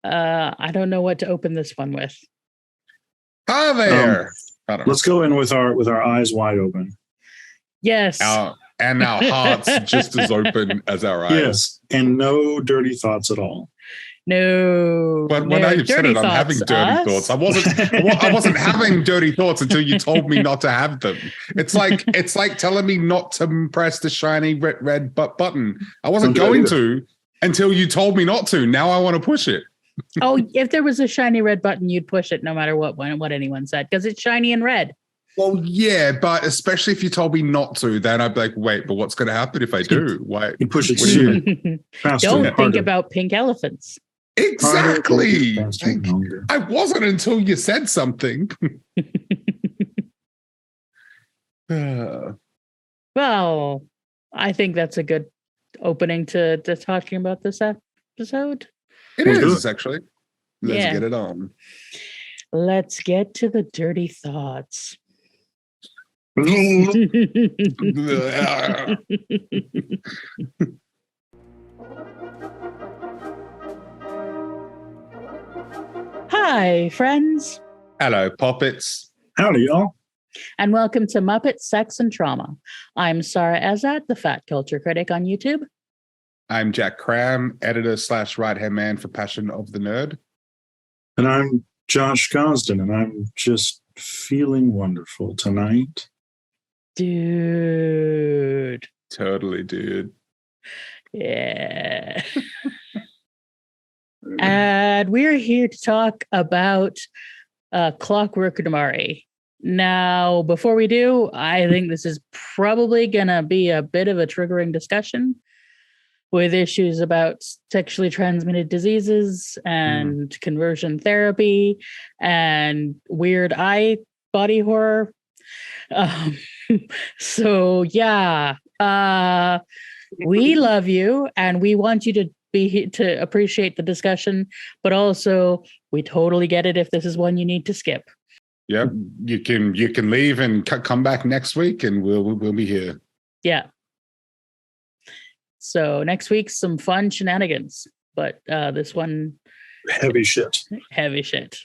I don't know what to open this one with. Hi there. Let's go in with our eyes wide open. Yes. And our hearts just as open as our eyes. Yes, and no dirty thoughts at all. No. But when you've said it, I'm having dirty thoughts. I wasn't having dirty thoughts until you told me not to have them. It's like telling me not to press the shiny red button. I wasn't going to until you told me not to. Now I want to push it. Oh, if there was a shiny red button, you'd push it no matter what anyone said, because it's shiny and red. Well, yeah, but especially if you told me not to, then I'd be like, wait, but what's going to happen if I do? Why? You push it sooner. Faster, Don't think about pink elephants. Exactly. I wasn't until you said something. Well, I think that's a good opening to talking about this episode. It is, actually. Let's get it on. Let's get to the dirty thoughts. Hi, friends. Hello, Poppets. Howdy, y'all. And welcome to Muppet Sex and Trauma. I'm Sara Ezzat, the Fat Culture Critic on YouTube. I'm Jack Kramme, editor / right-hand man for Passion of the Nerd. And I'm Josh Gosdin, and I'm just feeling wonderful tonight. Dude. Totally, dude. Yeah. And we're here to talk about Clockwork Nebari. Now, before we do, I think this is probably going to be a bit of a triggering discussion with issues about sexually transmitted diseases and conversion therapy and weird eye body horror. So, yeah, we love you and we want you to appreciate the discussion, but also we totally get it if this is one you need to skip. Yep, you can leave and come back next week, and we'll be here. Yeah. So next week, some fun shenanigans, but this one, heavy shit. Heavy shit.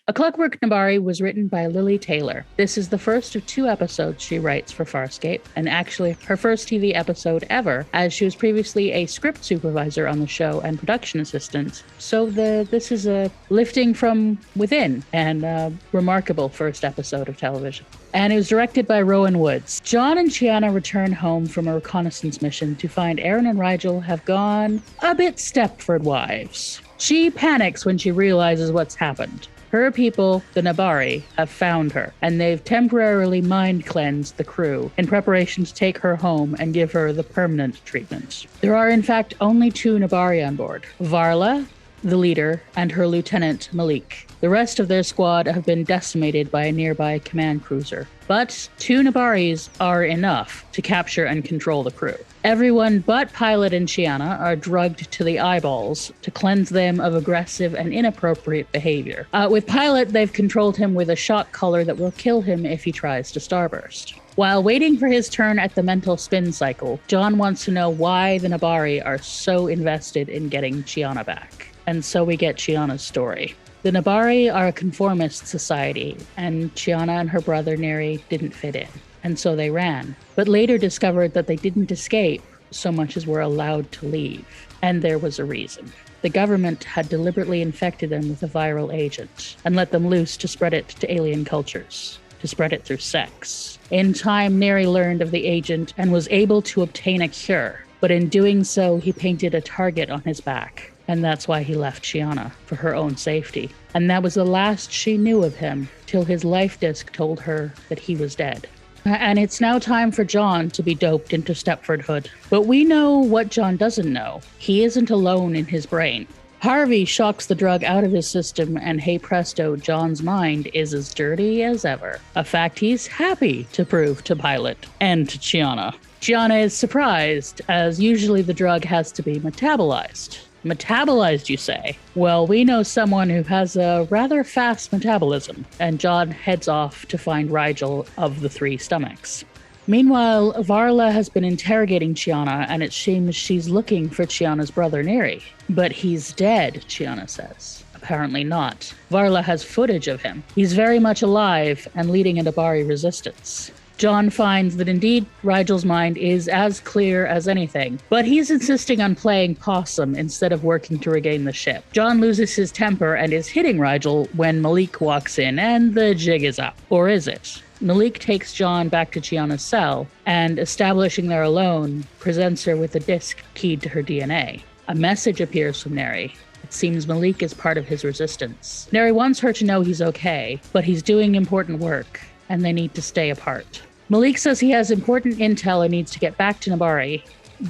A Clockwork Nebari was written by Lily Taylor. This is the first of 2 episodes she writes for Farscape, and actually her first TV episode ever, as she was previously a script supervisor on the show and production assistant. So this is a lifting from within and a remarkable first episode of television. And it was directed by Rowan Woods. John and Chiana return home from a reconnaissance mission to find Aeryn and Rygel have gone a bit Stepford wives. She panics when she realizes what's happened. Her people, the Nebari, have found her, and they've temporarily mind-cleansed the crew in preparation to take her home and give her the permanent treatment. There are, in fact, only 2 Nebari on board. Varla, the leader, and her lieutenant, Malik. The rest of their squad have been decimated by a nearby command cruiser. But 2 Nebaris are enough to capture and control the crew. Everyone but Pilot and Chiana are drugged to the eyeballs to cleanse them of aggressive and inappropriate behavior. With Pilot, they've controlled him with a shock collar that will kill him if he tries to starburst. While waiting for his turn at the mental spin cycle, John wants to know why the Nebari are so invested in getting Chiana back. And so we get Chiana's story. The Nebari are a conformist society, and Chiana and her brother Neri didn't fit in, and so they ran, but later discovered that they didn't escape so much as were allowed to leave, and there was a reason. The government had deliberately infected them with a viral agent, and let them loose to spread it to alien cultures, to spread it through sex. In time, Neri learned of the agent and was able to obtain a cure, but in doing so, he painted a target on his back. And that's why he left Chiana, for her own safety. And that was the last she knew of him, till his life disc told her that he was dead. And it's now time for John to be doped into Stepfordhood. But we know what John doesn't know. He isn't alone in his brain. Harvey shocks the drug out of his system, and hey presto, John's mind is as dirty as ever. A fact he's happy to prove to Pilot and to Chiana. Chiana is surprised, as usually the drug has to be metabolized. Metabolized, you say? Well, we know someone who has a rather fast metabolism, and John heads off to find Rygel of the 3 stomachs. Meanwhile, Varla has been interrogating Chiana, and it seems she's looking for Chiana's brother Neri. But he's dead, Chiana says. Apparently not. Varla has footage of him. He's very much alive and leading a Nebari resistance. John finds that indeed Rygel's mind is as clear as anything, but he's insisting on playing possum instead of working to regain the ship. John loses his temper and is hitting Rygel when Malik walks in, and the jig is up. Or is it? Malik takes John back to Chiana's cell, and establishing they're alone, presents her with a disc keyed to her DNA. A message appears from Neri. It seems Malik is part of his resistance. Neri wants her to know he's okay, but he's doing important work, and they need to stay apart. Malik says he has important intel and needs to get back to Nebari,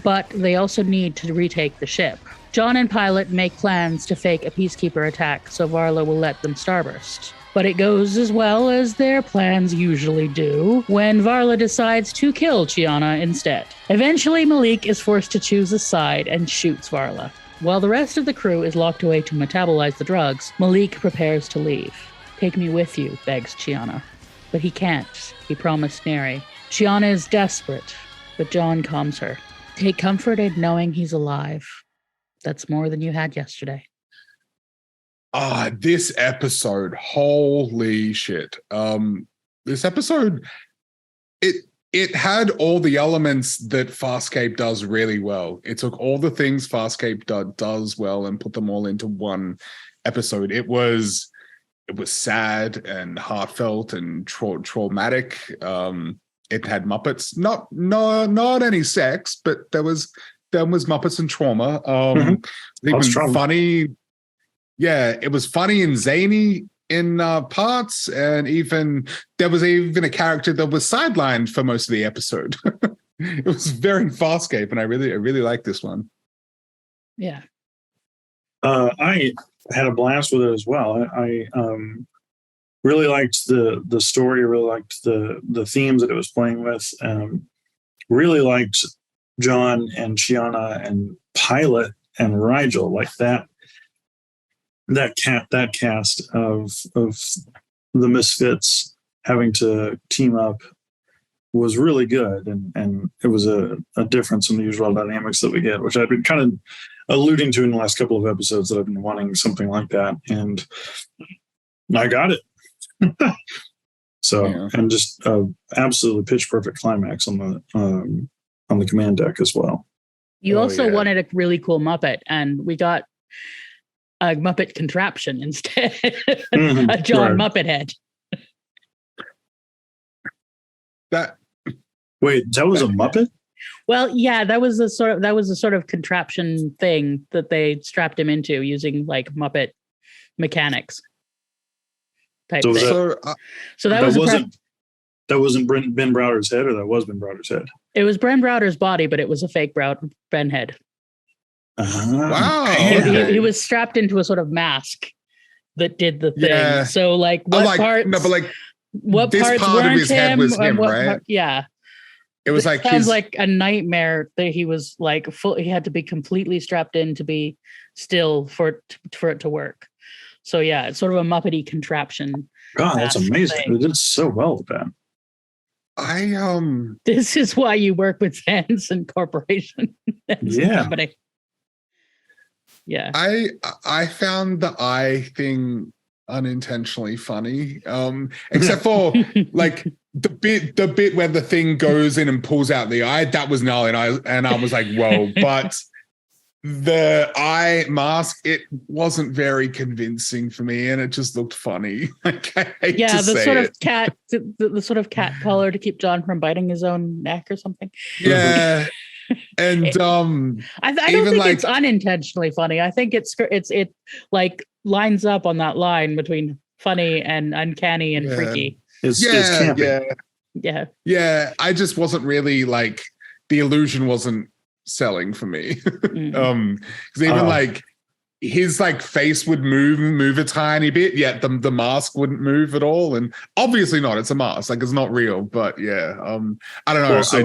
but they also need to retake the ship. John and Pilot make plans to fake a peacekeeper attack so Varla will let them starburst. But it goes as well as their plans usually do when Varla decides to kill Chiana instead. Eventually, Malik is forced to choose a side and shoots Varla. While the rest of the crew is locked away to metabolize the drugs, Malik prepares to leave. "Take me with you," begs Chiana. But he can't. He promised Neri. Chiana is desperate, but John calms her. "Take comfort in knowing he's alive. That's more than you had yesterday." This episode, holy shit. This episode, it had all the elements that Farscape does really well. It took all the things Farscape does well and put them all into one episode. It was sad and heartfelt and traumatic. It had Muppets, not any sex, but there was Muppets and trauma. Even funny. Yeah, it was funny and zany in parts, and there was even a character that was sidelined for most of the episode. It was very Farscape, and I really like this one. Yeah, I had a blast with it as well. I really liked the story. Really liked the themes that it was playing with. Really liked John and Chiana and Pilot and Rygel, like that. That cast of the Misfits having to team up was really good, and it was a difference in the usual dynamics that we get, which I've been kind of alluding to in the last couple of episodes, that I've been wanting something like that, and I got it. So, yeah. And just absolutely pitch perfect climax on the command deck as well. You also wanted a really cool Muppet, and we got a Muppet contraption instead. A John Muppet head. That was a Muppet? Well, yeah, that was a sort of contraption thing that they strapped him into using like Muppet mechanics type thing. So that wasn't Ben Browder's head, or that was Ben Browder's head? It was Ben Browder's body, but it was a fake Ben head. Wow. He was strapped into a sort of mask that did the thing. Yeah. So like what parts part of his head was him, right? Yeah. It was like sounds like a nightmare that he was like he had to be completely strapped in to be still for it to work. So yeah, it's sort of a Muppety contraption. God, that's amazing. They did so well with that. This is why you work with Sanson Corporation. Company. Yeah. I found the eye thing unintentionally funny. Except for like the bit where the thing goes in and pulls out the eye, that was gnarly, and I was like, whoa. But the eye mask, it wasn't very convincing for me, and it just looked funny. Like, I hate to the say sort it. of cat, the sort of cat collar to keep John from biting his own neck or something. Yeah. And I don't think it's unintentionally funny. I think it like lines up on that line between funny and uncanny and freaky. It's campy. Yeah. I just wasn't really like, the illusion wasn't selling for me. Because even like his like face would move a tiny bit, yet the mask wouldn't move at all. And obviously not. It's a mask. Like, it's not real. But yeah, I don't know. Also,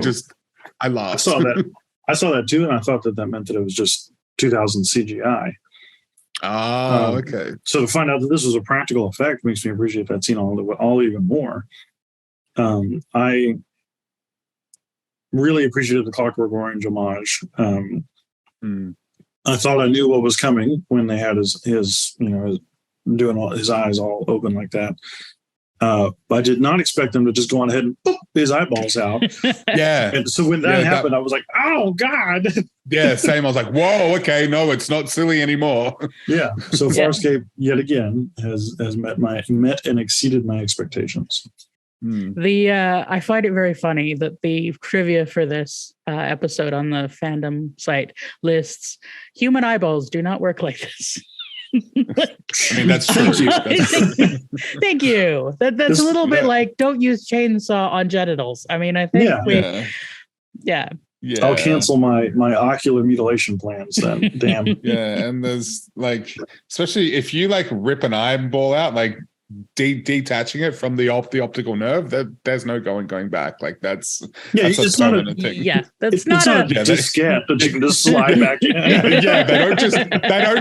I laughed. I saw that too, and I thought that meant that it was just 2000 CGI. Oh, okay. So to find out that this was a practical effect makes me appreciate that scene all even more. I really appreciated the Clockwork Orange homage. I thought I knew what was coming when they had his doing all his eyes all open like that. I did not expect them to just go on ahead and boop his eyeballs out. Yeah. And so when that happened, I was like, oh God. Yeah, same. I was like, whoa, okay, no, it's not silly anymore. Yeah. So Farscape yet again has met and exceeded my expectations. I find it very funny that the trivia for this episode on the fandom site lists human eyeballs do not work like this. I mean, that's true. Thank you. That's a little bit like don't use chainsaw on genitals. I mean, I think yeah. I'll cancel my ocular mutilation plans then. Damn. Yeah, and there's like, especially if you like rip an eyeball out, like detaching it from the optical nerve, there's no going back. Like that's it's a not permanent thing. Yeah, it's not a diskette that you can just slide back in. Yeah, they don't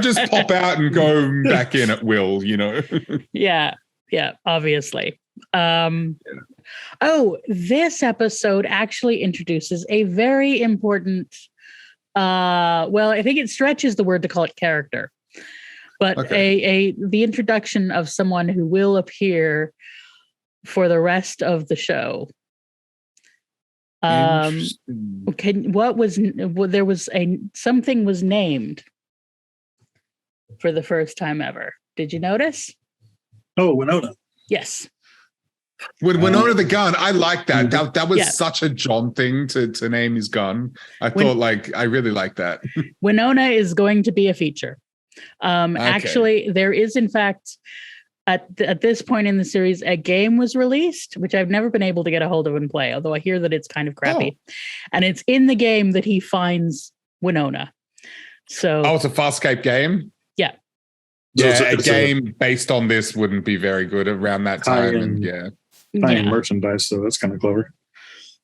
just pop out and go back in at will, you know. Yeah, obviously. Oh, this episode actually introduces a very important I think it stretches the word to call it character. But the introduction of someone who will appear for the rest of the show. Something was named for the first time ever. Did you notice? Oh, Winona. Yes. With Winona the gun, I like that. That was such a John thing to name his gun. I really like that. Winona is going to be a feature. Actually, there is, in fact, at this point in the series, a game was released, which I've never been able to get a hold of and play, although I hear that it's kind of crappy. And it's in the game that he finds Winona. So, it's a Farscape game? Yeah. Yeah, so it's a game based on this wouldn't be very good around that time. Buying merchandise, so that's kind of clever.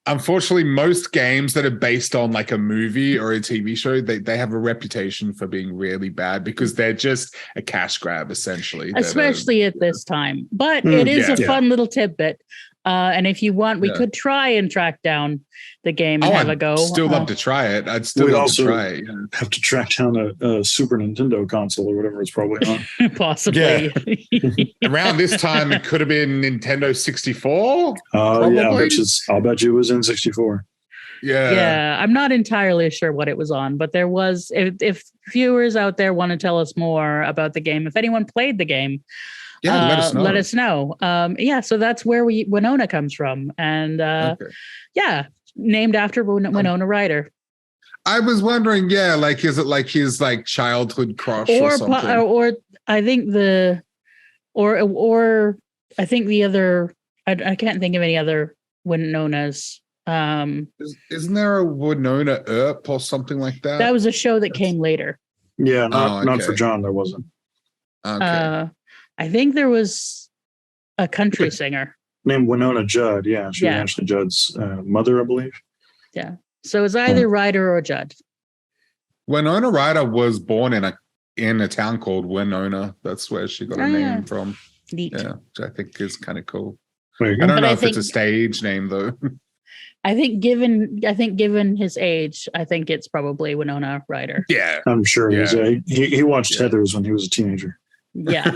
Unfortunately, most games that are based on like a movie or a TV show, they have a reputation for being really bad because they're just a cash grab, essentially. Especially at this time. But it is a fun little tidbit. And if you want, we could try and track down the game and have a go. Still love to try it. I'd still love to try it. Have to track down a Super Nintendo console or whatever it's probably on. Possibly. Yeah. Around this time, it could have been Nintendo 64. I'll bet you it was N64. Yeah, I'm not entirely sure what it was on, but there was. If viewers out there want to tell us more about the game, if anyone played the game. Yeah, let us know. So that's where Winona comes from. And named after Winona Ryder. I was wondering, is it like his like childhood crush or something? Or I think I think the other, I can't think of any other Winonas. Isn't there a Winona Earp or something like that? That was a show that came later. Yeah, not for John, there wasn't. Okay. I think there was a country singer named Winona Judd. Yeah, she was Ashley Judd's mother, I believe. Yeah, so it's either Ryder or Judd. Winona Ryder was born in a town called Winona. That's where she got her name from. Neat. Yeah, which I think is kind of cool. I don't know if it's a stage name though. I think given his age, I think it's probably Winona Ryder. Yeah, I'm sure he watched Heathers when he was a teenager. Yeah.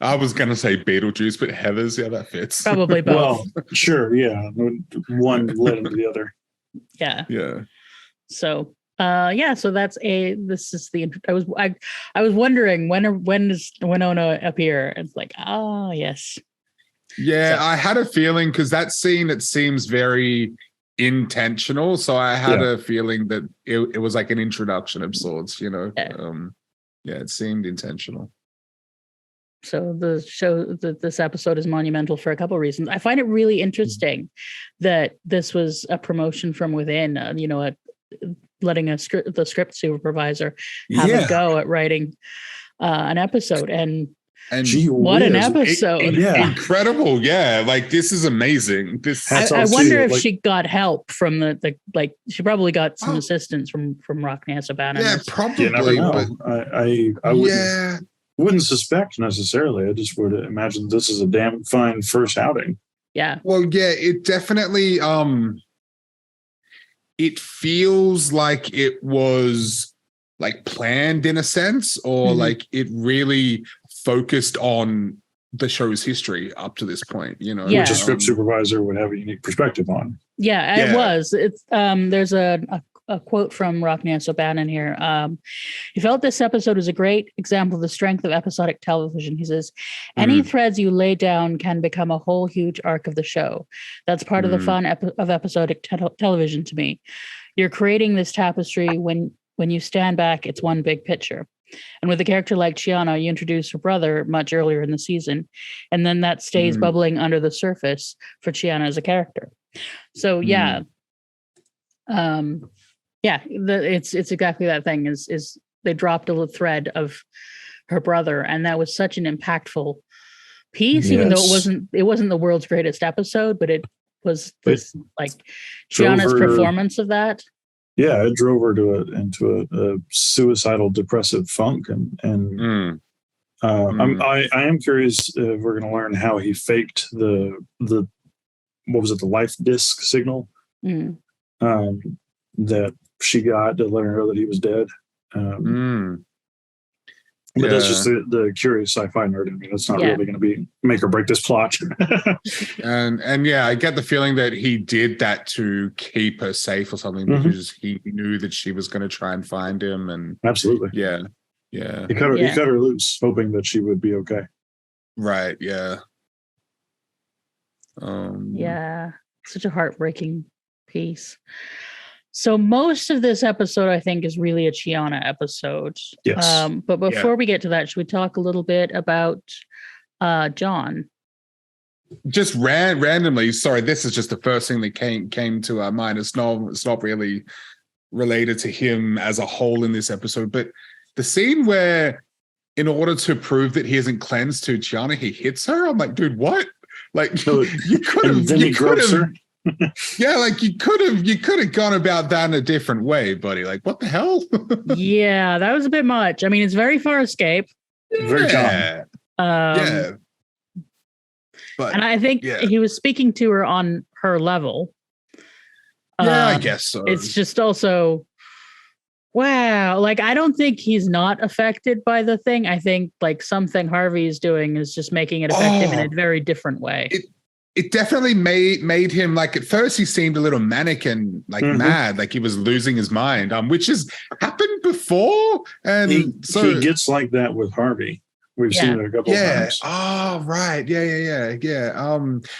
I was going to say Beetlejuice, but Heathers, that fits. Probably both. Well, sure, yeah. One led into the other. Yeah. Yeah. So, so this is the, I was wondering when does Winona appear? It's like, yes. Yeah, so. I had a feeling because that scene, it seems very intentional. So I had a feeling that it was like an introduction of sorts, it seemed intentional. So the show, this episode is monumental for a couple of reasons. I find it really interesting that this was a promotion from within, letting the script supervisor have a go at writing an episode. And what an episode. Incredible. Yeah. Like, this is amazing. I wonder if she got help from the she probably got some assistance from Rockness Sabana. Yeah, probably. You never know. I wouldn't suspect necessarily. I just would imagine this is a damn fine first outing. Yeah. Well, yeah, it definitely it feels like it was like planned in a sense, or like it really focused on the show's history up to this point, you know. Which a script supervisor would have a unique perspective on. It was. It's there's a quote from Rockne O'Bannon here. He felt this episode was a great example of the strength of episodic television. He says, any threads you lay down can become a whole huge arc of the show. That's part of the fun of episodic television to me. You're creating this tapestry. When you stand back, it's one big picture. And with a character like Chiana, you introduce her brother much earlier in the season, and then that stays bubbling under the surface for Chiana as a character. So it's exactly that thing. Is they dropped a thread of her brother, and that was such an impactful piece. Even though it wasn't the world's greatest episode, but it was this like Chiana's performance of that. Yeah, it drove her into a suicidal, depressive funk, I am curious if we're going to learn how he faked the what was it, the life disc signal that she got to let her know that he was dead. But that's just the curious sci-fi nerd in me. That's not really going to be make or break this plot. and I get the feeling that he did that to keep her safe or something, because he knew that she was going to try and find him. And absolutely, he cut her loose, hoping that she would be okay. Right. Yeah. Such a heartbreaking piece. So most of this episode, I think, is really a Chiana episode. Yes. But before we get to that, should we talk a little bit about John? Just randomly. Sorry, this is just the first thing that came to our mind. It's not really related to him as a whole in this episode, but the scene where, in order to prove that he isn't cleansed to Chiana, he hits her. I'm like, dude, what? Like, you could have. Then he gropes her. Yeah, like you could have gone about that in a different way, buddy. Like, what the hell? Yeah, that was a bit much. I mean, it's very Farscape. Very John. But, and I think he was speaking to her on her level. I guess so. It's just also, wow. Like, I don't think he's not affected by the thing. I think like something Harvey is doing is just making it effective in a very different way. It definitely made him, like, at first he seemed a little manic and like mad, like he was losing his mind, which has happened before. And he gets like that with Harvey. We've seen it a couple of times. Oh, right. Yeah.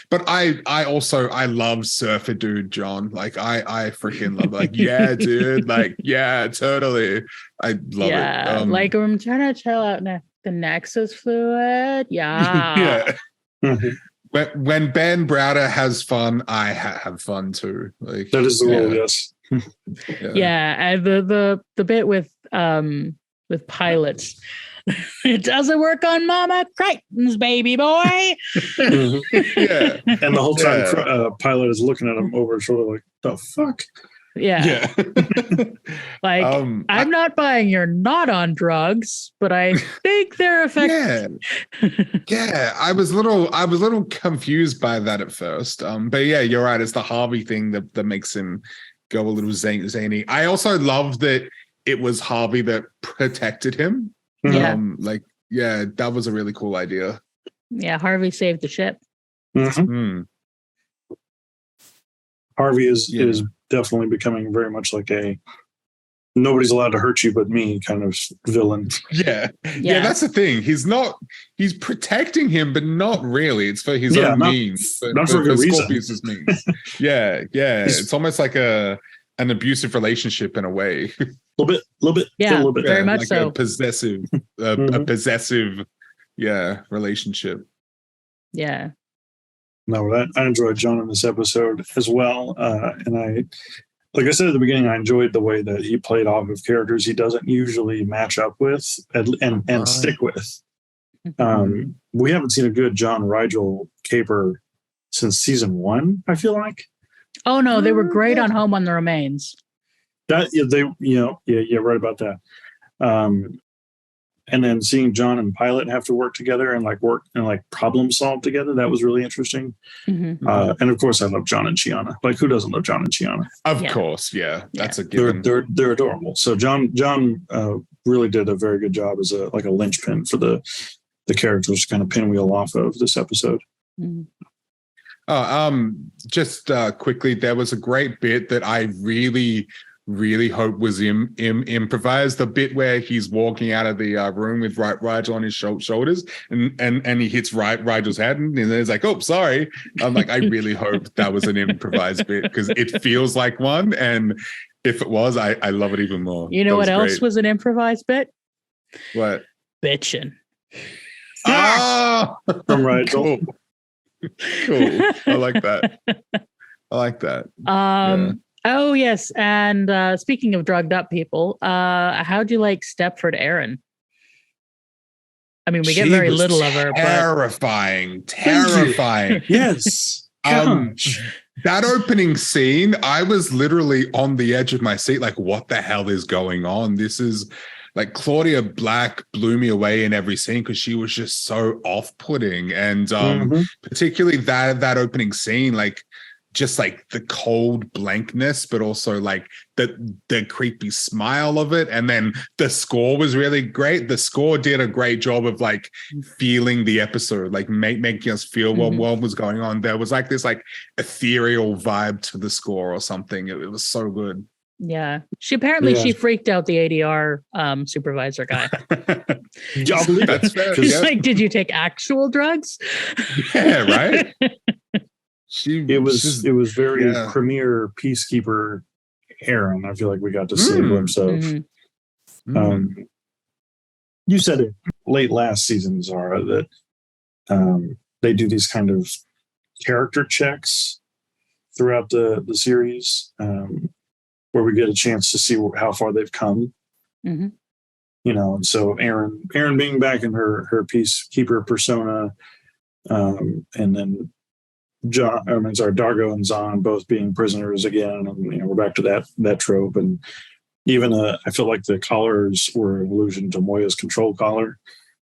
But I love Surfer Dude John. Like I freaking love, like, yeah, dude. Like, yeah, totally. I love it. Like, I'm trying to chill out the Nexus fluid. Yeah. When Ben Browder has fun, I have fun too. Like, that is the rule, yes. And the bit with pilots, it doesn't work on Mama Crichton's baby boy. And the whole time, Pilot is looking at him over his shoulder, like, the fuck. Yeah. Like, I'm not buying you're not on drugs, but I think they're effective. I was a little confused by that at first. But yeah, you're right. It's the Harvey thing that makes him go a little zany. I also love that it was Harvey that protected him. That was a really cool idea. Yeah, Harvey saved the ship. Harvey is definitely becoming very much like a nobody's allowed to hurt you but me kind of villain. Yeah, that's the thing. He's protecting him, but not really. It's for his own means. Not for good reason. Scorpius' means. It's almost like an abusive relationship in a way. A little bit. Yeah, a little bit. Very much like so. A possessive, relationship. Yeah. No, I enjoyed John in this episode as well. And like I said at the beginning, I enjoyed the way that he played off of characters he doesn't usually match up with and stick with. We haven't seen a good John Rygel caper since season 1, I feel like. Oh no, they were great on Home on the Remains. Right about that. and then seeing John and Pilot have to work together and work and problem solve together, that was really interesting. Mm-hmm. And of course, I love John and Chiana. Who doesn't love John and Chiana? Of course, yeah, that's a given. They're adorable. So John really did a very good job as a linchpin for the characters to kind of pinwheel off of this episode. Mm-hmm. Just quickly, there was a great bit that I really hope was improvised. The bit where he's walking out of the room with Rygel on his shoulders, and he hits Rygel's head, and then he's like, "Oh, sorry." I'm like, I really hope that was an improvised bit because it feels like one, and if it was, I love it even more. You know what else was an improvised bit? What? Bitchin'. Ah, from Rygel. Cool. I like that. Oh yes, and speaking of drugged up people, how'd you like Stepford Aeryn? I mean, we get very little of her. Terrifying. Yes. That opening scene, I was literally on the edge of my seat, like, what the hell is going on? This is like Claudia Black blew me away in every scene because she was just so off-putting, and particularly that opening scene, just the cold blankness, but also the creepy smile of it. And then the score was really great. The score did a great job of feeling the episode, making us feel what was going on. There was this ethereal vibe to the score or something. It was so good. Yeah. She freaked out the ADR supervisor guy. I believe that's fair. She's like, did you take actual drugs? Yeah, right? It was very premier peacekeeper Aeryn. I feel like we got to see a glimpse of. You said it late last season, Zara, that they do these kind of character checks throughout the series, where we get a chance to see how far they've come. Mm-hmm. And so Aeryn being back in her peacekeeper persona, and then Dargo and Zahn both being prisoners again, and we're back to that trope. And even I feel like the collars were an allusion to Moya's control collar.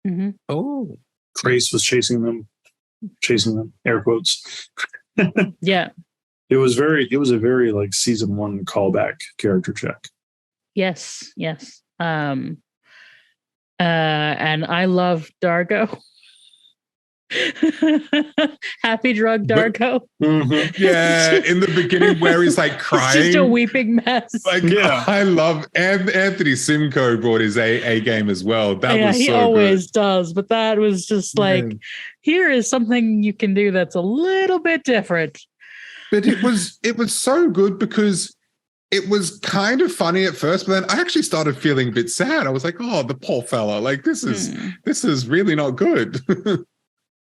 Mm-hmm. Oh, Grace was chasing them, air quotes. Yeah, it was a very season 1 callback character check. Yes. And I love Dargo. Happy drug Dargo. Yeah, in the beginning where he's crying. It's just a weeping mess. I love Anthony Simcoe brought his A game as well. He always does, but that was just here is something you can do that's a little bit different. But it was so good because it was kind of funny at first, but then I actually started feeling a bit sad. I was like, oh, the poor fella. This is really not good.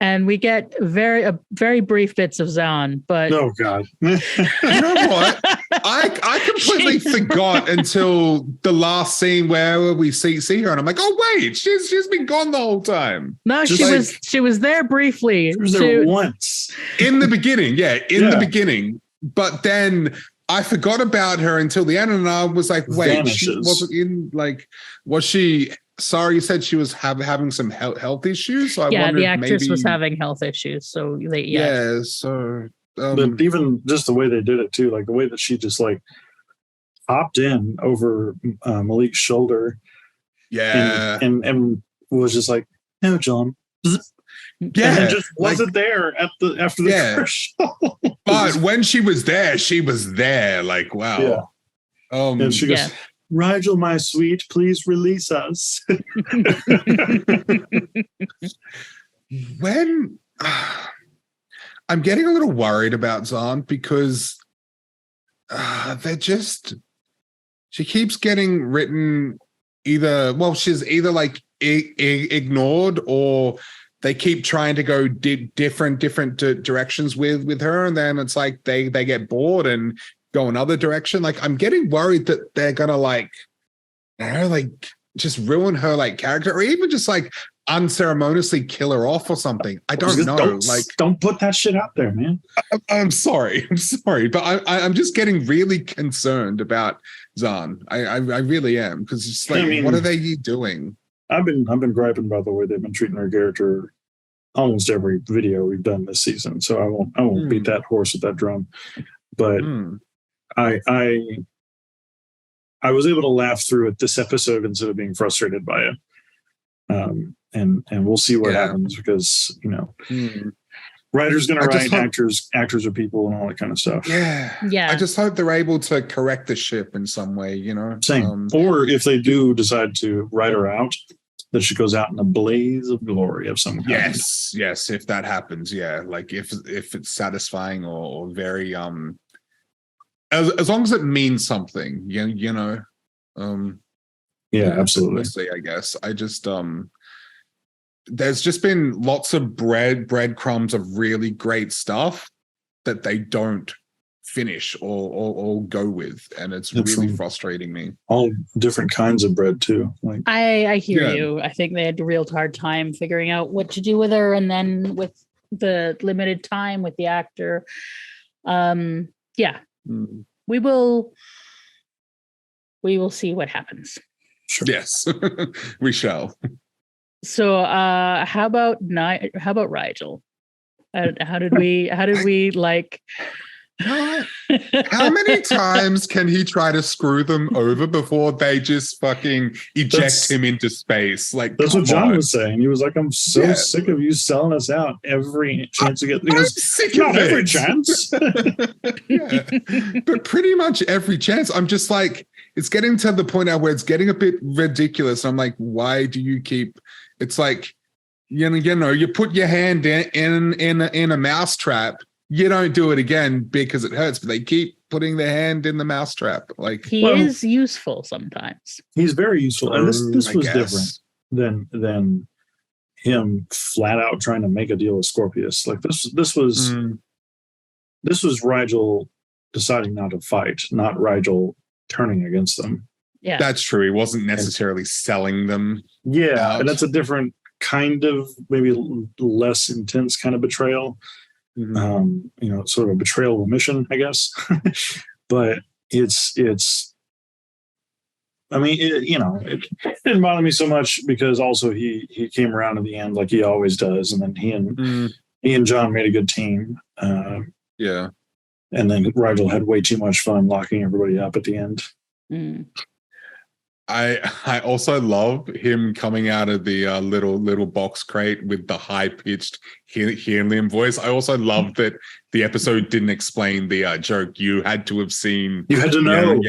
And we get very brief bits of Zahn, but oh god, you know what? I completely forgot until the last scene where we see her, and I'm like, oh wait, she's been gone the whole time. No, she was there briefly. She was there once in the beginning, the beginning, but then I forgot about her until the end, and I was like, wait, vanishes. She wasn't in was she? Sorry, you said she was having some health issues. So I wondered the actress was having health issues. So so but even just the way they did it too, the way that she just hopped in over Malik's shoulder, and was just no, John, and just wasn't there after the commercial. But when she was there, wow. And she goes, Rygel, my sweet, please release us. When I'm getting a little worried about Zahn because she keeps getting written she's either ignored, or they keep trying to go different directions with her, and then it's they get bored and go another direction. I'm getting worried that they're gonna just ruin her character, or even just unceremoniously kill her off or something. I don't know. Don't put that shit out there, man. I'm sorry, but I'm just getting really concerned about Zahn. I really am, because it's what are they doing? I've been griping about the way they've been treating her character almost every video we've done this season. So I won't beat that horse at that drum. But I was able to laugh through it this episode instead of being frustrated by it. And we'll see what happens because, writers going to write, actors are people and all that kind of stuff. Yeah. I just hope they're able to correct the ship in some way, Same. Or if they do decide to write her out, that she goes out in a blaze of glory of some kind. Yes, if that happens, like if it's satisfying or very as long as it means something, absolutely. We'll see, I guess. I just there's just been lots of breadcrumbs of really great stuff that they don't finish or go with, and it's really frustrating me. All different kinds of bread too. Like I hear you. I think they had a real hard time figuring out what to do with her, and then with the limited time with the actor. We will see what happens. Sure. Yes, we shall. So, how about Rygel? How did we like? How many times can he try to screw them over before they just fucking eject him into space? Like, that's what John was saying. He was like, "I'm so sick of you selling us out every chance you get." I'm sick of it. Every chance, but pretty much every chance. I'm just like, it's getting to the point now where it's getting a bit ridiculous. I'm like, why do you keep? It's like, you put your hand in a mouse trap. You don't do it again because it hurts, but they keep putting their hand in the mouse trap. Like he is useful sometimes. He's very useful, and this was different than him flat out trying to make a deal with Scorpius. Like this was Rygel deciding not to fight, not Rygel turning against them. Yeah, that's true. He wasn't necessarily selling them. Yeah, and that's a different kind of, maybe less intense kind of betrayal. Sort of a betrayal of a mission, I guess. But it's I mean, it didn't bother me so much because also he came around in the end like he always does, and then he and John made a good team. And then Rygel had way too much fun locking everybody up at the end. I also love him coming out of the little box crate with the high-pitched helium voice. I also love that the episode didn't explain the joke. You had to have seen. You had to know. You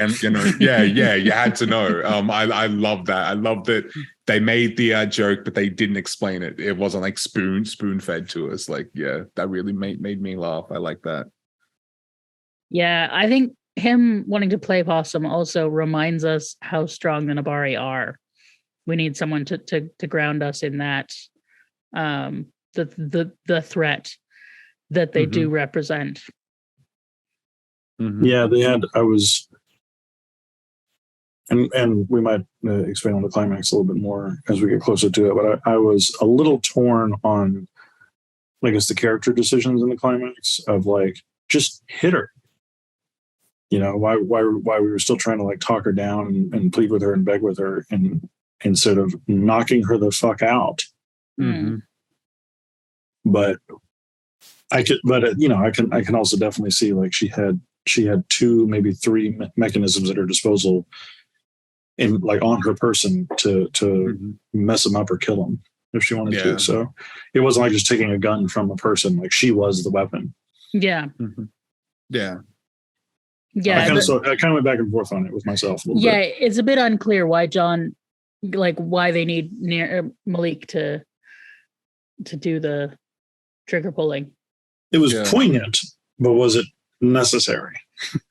had to know. I love that. I love that they made the joke, but they didn't explain it. It wasn't like spoon-fed to us. Like, that really made me laugh. I like that. Yeah, I think him wanting to play possum also reminds us how strong the Nebari are. We need someone to ground us in that, the threat that they do represent. Yeah, they had. I was, and we might expand on the climax a little bit more as we get closer to it. But I was a little torn on, I guess, the character decisions in the climax of like, just hit her. Why we were still trying to like talk her down and plead with her and beg with her, and instead of knocking her the fuck out. But I can also definitely see like she had 2, maybe 3 mechanisms at her disposal in like on her person to mess him up or kill him if she wanted to. So it wasn't like just taking a gun from a person, like she was the weapon. Yeah. Yeah, I kind of went back and forth on it with myself a little bit. It's a bit unclear why why they need Malik to do the trigger pulling. It was poignant, but was it necessary?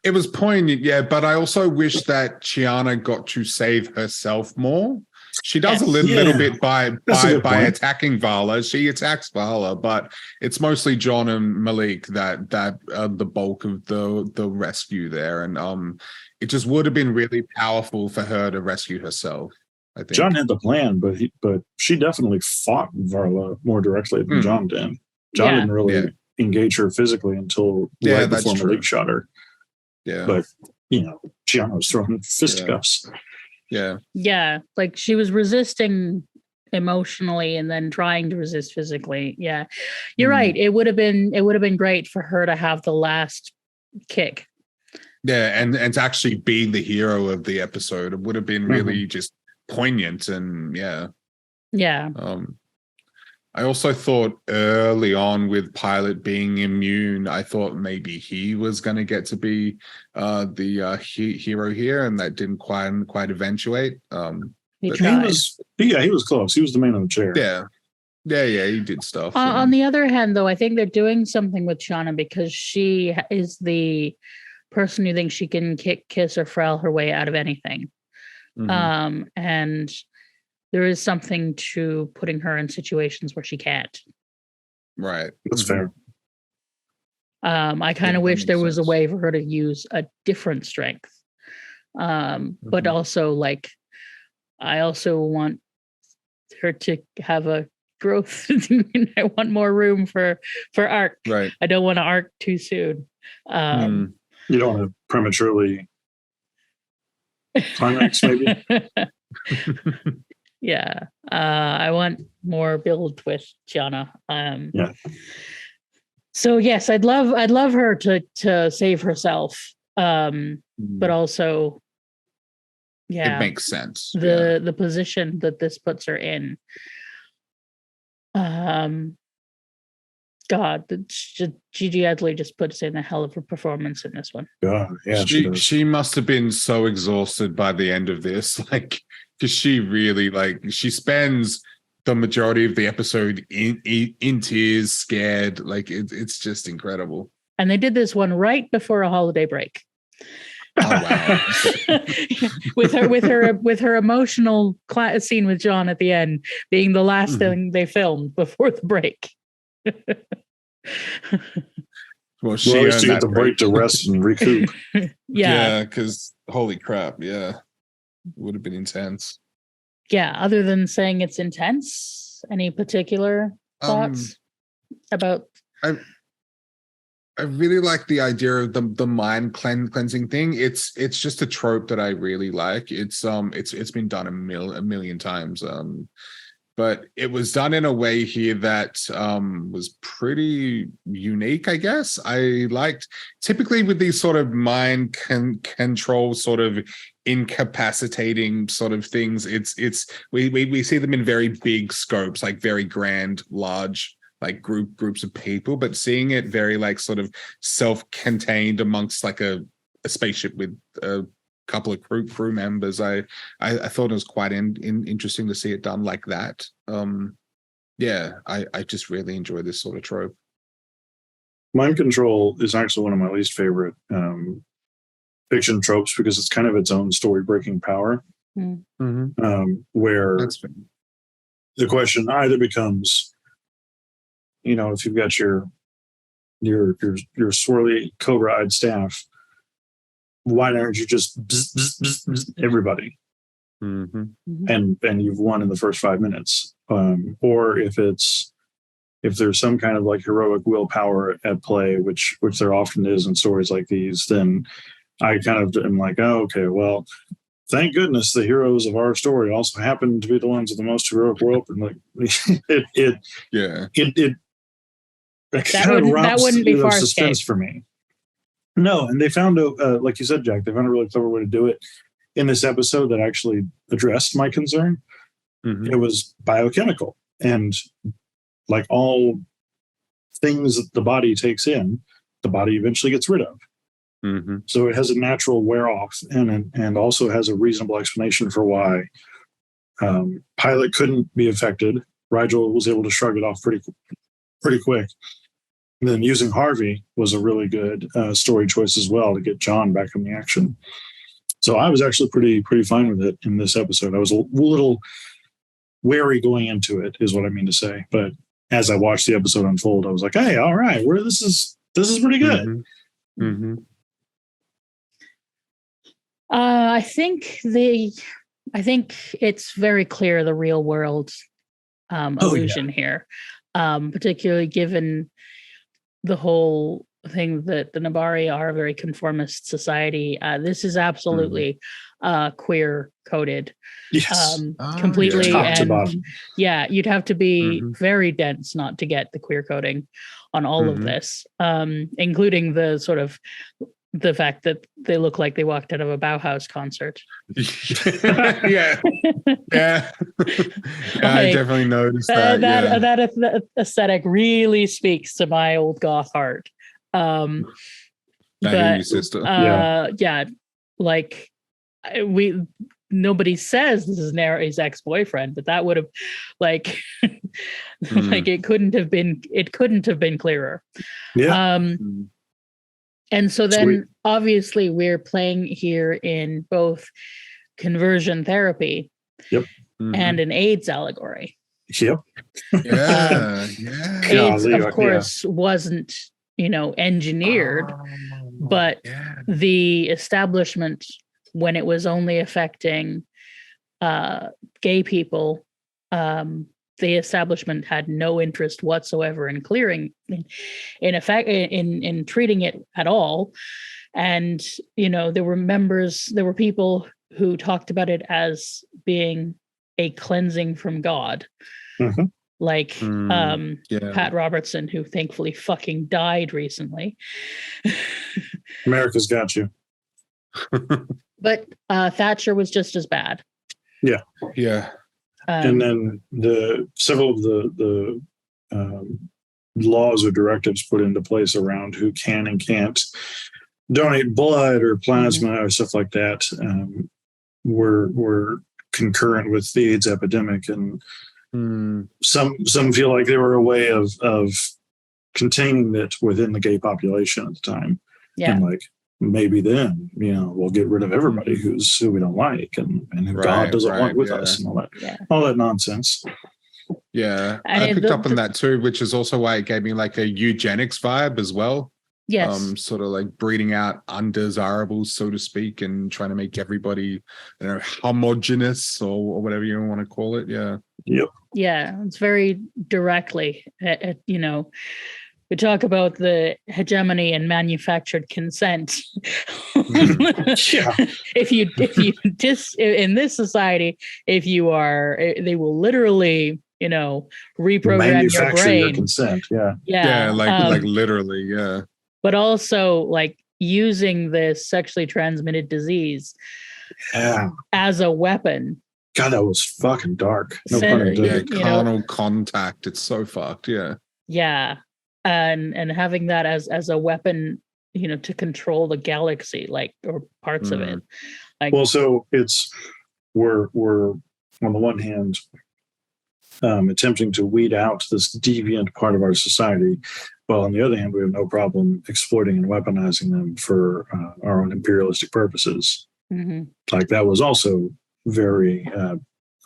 It was poignant, but I also wish that Chiana got to save herself more. She does a little bit by attacking Vala. She attacks Vala, but it's mostly John and Malik that the bulk of the rescue there, and it just would have been really powerful for her to rescue herself. I think John had the plan, but she definitely fought Vala more directly than John did. John didn't really engage her physically until right before Malik shot her. Yeah, but Chiana was throwing fisticuffs. Yeah, like she was resisting emotionally and then trying to resist physically. Yeah, you're right. It would have been great for her to have the last kick. Yeah, and to actually be the hero of the episode. It would have been really just poignant, and yeah. I also thought early on with Pilot being immune, I thought maybe he was going to get to be the hero here, and that didn't quite eventuate. He was close. He was the man on the chair. Yeah, he did stuff. On the other hand, though, I think they're doing something with Chiana because she is the person who thinks she can kiss, or frail her way out of anything. And there is something to putting her in situations where she can't. Right. That's fair. I kind of wish there was a way for her to use a different strength. But also, like, I also want her to have a growth. I want more room for arc. Right. I don't want to arc too soon. You don't want to prematurely climax, maybe. Yeah. I want more build with Chiana. So yes, I'd love her to save herself. But also, yeah, it makes sense. The position that this puts her in. God, Gigi Edley just puts in a hell of a performance in this one. Yeah, she must have been so exhausted by the end of this, like, because she really, like, she spends the majority of the episode in tears, scared. Like, it's just incredible. And they did this one right before a holiday break. Oh wow! with her emotional scene with John at the end being the last thing they filmed before the break. Well, she used to get the break to rest and recoup. Yeah, because holy crap, it would have been intense. Yeah, other than saying it's intense, any particular thoughts about? I really like the idea of the mind cleansing thing. It's just a trope that I really like. It's been done a million times. But it was done in a way here that was pretty unique, I guess. I liked, typically with these sort of mind control sort of incapacitating sort of things, we see them in very big scopes, like very grand, large, like groups of people, but seeing it very like sort of self-contained amongst like a spaceship with a couple of crew members. I thought it was quite interesting to see it done like that. I just really enjoy this sort of trope. Mind control is actually one of my least favorite fiction tropes because it's kind of its own story-breaking power. Where the question either becomes, if you've got your swirly cobra-eyed staff, why don't you just everybody? And you've won in the first 5 minutes. Or if there's some kind of like heroic willpower at play, which there often is in stories like these, then I kind of am like, oh, okay, well, thank goodness the heroes of our story also happen to be the ones with the most heroic world. And like it that wouldn't be suspense for me. No, and they found like you said, Jack, they found a really clever way to do it in this episode that actually addressed my concern. It was biochemical, and like all things that the body takes in, the body eventually gets rid of. So it has a natural wear off, and also has a reasonable explanation for why Pilot couldn't be affected. Rygel was able to shrug it off pretty quick. And then using Harvey was a really good story choice as well to get John back in the action. So I was actually pretty fine with it in this episode. I was a little wary going into it, is what I mean to say. But as I watched the episode unfold, I was like, "Hey, all right, this is pretty good." I think it's very clear the real world illusion here, particularly given the whole thing that the Nebari are a very conformist society. This is absolutely queer coded. Yes. Completely. Top to bottom. Yeah, you'd have to be very dense not to get the queer coding on all of this, including the sort of the fact that they look like they walked out of a Bauhaus concert. yeah. I definitely noticed that. That aesthetic really speaks to my old goth heart. I hear you, sister. Like nobody says this is Neri's ex-boyfriend, but that would have like like it couldn't have been clearer. And so then obviously we're playing here in both conversion therapy and an AIDS allegory. AIDS, of course, wasn't, engineered, but the establishment, when it was only affecting gay people, the establishment had no interest whatsoever in clearing, in treating it at all. And, there were people who talked about it as being a cleansing from God. Like Pat Robertson, who thankfully fucking died recently. America's got you. But Thatcher was just as bad. Yeah. And then several of the laws or directives put into place around who can and can't donate blood or plasma or stuff like that were concurrent with the AIDS epidemic, and some feel like they were a way of containing it within the gay population at the time. And like, maybe then, we'll get rid of everybody who we don't like and who God doesn't want with us and all that nonsense. Yeah. I picked up on that too, which is also why it gave me like a eugenics vibe as well. Yes. Sort of like breeding out undesirables, so to speak, and trying to make everybody homogenous or whatever you want to call it. Yeah. Yep. Yeah. It's very directly, we talk about the hegemony and manufactured consent. If you just in this society, if you are, they will literally, reprogram your brain. Your consent. Like literally, yeah. But also like using this sexually transmitted disease as a weapon. God, that was fucking dark. No pun intended. Carnal contact. It's so fucked. Yeah. Yeah. And having that as a weapon, to control the galaxy, or parts of it. So we're on the one hand attempting to weed out this deviant part of our society, while on the other hand we have no problem exploiting and weaponizing them for our own imperialistic purposes. Like that was also very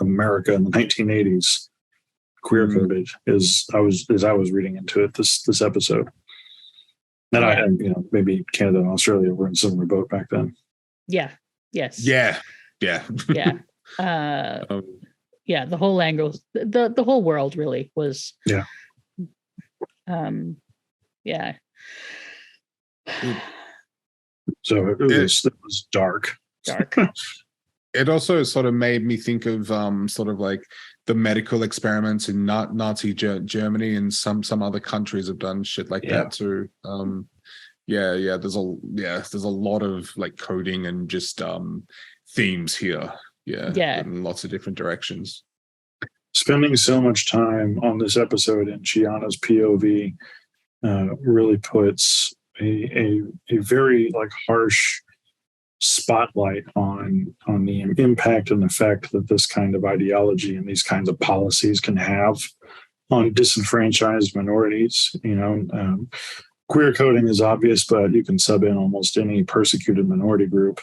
America in the 1980s. Queer coded as I was reading into it this episode, and maybe Canada and Australia were in similar boat back then. Yeah. Yes. Yeah. The whole angle, the whole world really was. Yeah. So it was dark. It also sort of made me think of sort of like the medical experiments in Nazi Germany, and some other countries have done shit like that too. There's a lot of like coding and just themes here. In lots of different directions. Spending so much time on this episode in Chiana's POV really puts a very like harsh spotlight on the impact and effect that this kind of ideology and these kinds of policies can have on disenfranchised minorities. Queer coding is obvious, but you can sub in almost any persecuted minority group.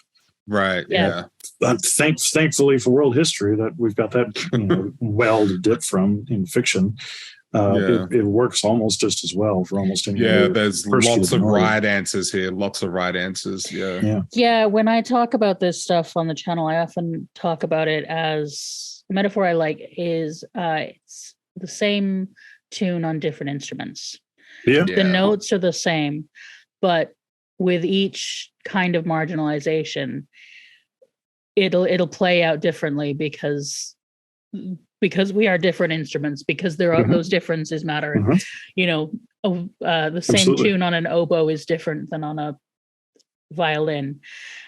Right. Yeah. But thankfully for world history that we've got that well to dip from in fiction. It works almost just as well for almost any. There's lots of right answers here. Lots of right answers. Yeah. When I talk about this stuff on the channel, I often talk about it as the metaphor I like is it's the same tune on different instruments. The notes are the same. but with each kind of marginalization, it'll play out differently because we are different instruments, because there are those differences matter. You know, the same Absolutely. tune on an oboe is different than on a violin,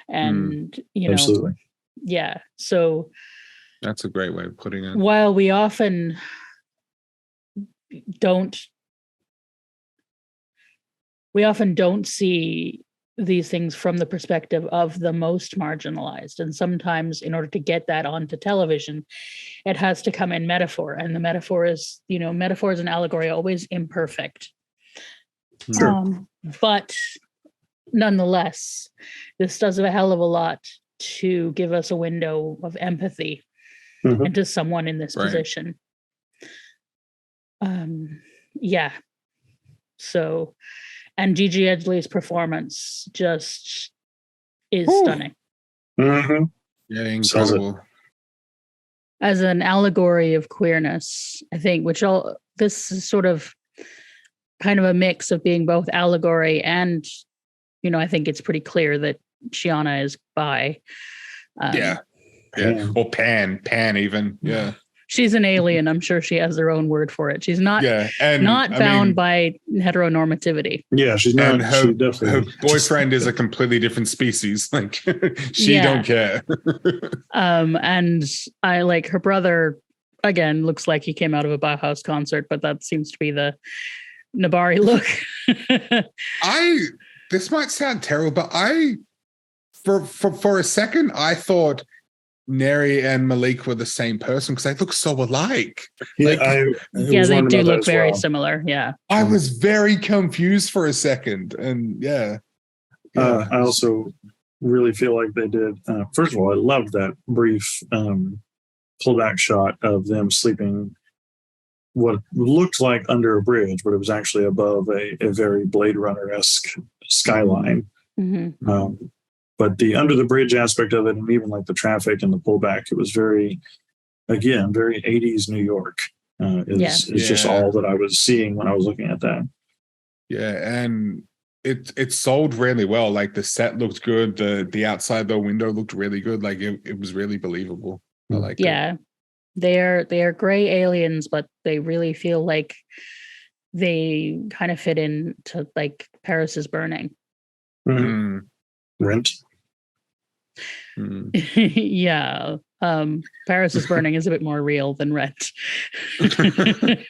and you know, Absolutely. yeah. So that's a great way of putting it. While we often don't see these things from the perspective of the most marginalized, and sometimes in order to get that onto television, it has to come in metaphor, and the metaphor is, you know, metaphors and allegory are always imperfect. Sure. But nonetheless, this does a hell of a lot to give us a window of empathy into someone in this position. Yeah. So, and Gigi Edgley's performance just is stunning. Yeah, incredible. As an allegory of queerness, I think, this is sort of kind of a mix of being both allegory and, you know, I think it's pretty clear that Chiana is bi. Yeah. Or pan even. Yeah. She's an alien. I'm sure she has her own word for it. She's not bound by heteronormativity. Yeah, she's not. And her boyfriend is a completely different species. Like she don't care. And I like her brother. Again, looks like he came out of a Bauhaus concert, but that seems to be the Nebari look. This might sound terrible, but for a second I thought Neri and Malik were the same person because they look so alike. Yeah, they do look very similar. Yeah, I was very confused for a second, and I also really feel like they did. First of all, I loved that brief pullback shot of them sleeping what looked like under a bridge, but it was actually above a very Blade Runner-esque skyline. But the under the bridge aspect of it, and even like the traffic and the pullback, it was very 80s New York. Is just all that I was seeing when I was looking at that. Yeah, and it sold really well. Like the set looked good, the outside the window looked really good. Like it was really believable. I like it. They are gray aliens, but they really feel like they kind of fit into like Paris is Burning. Rent. Yeah. Paris is Burning is a bit more real than Rent.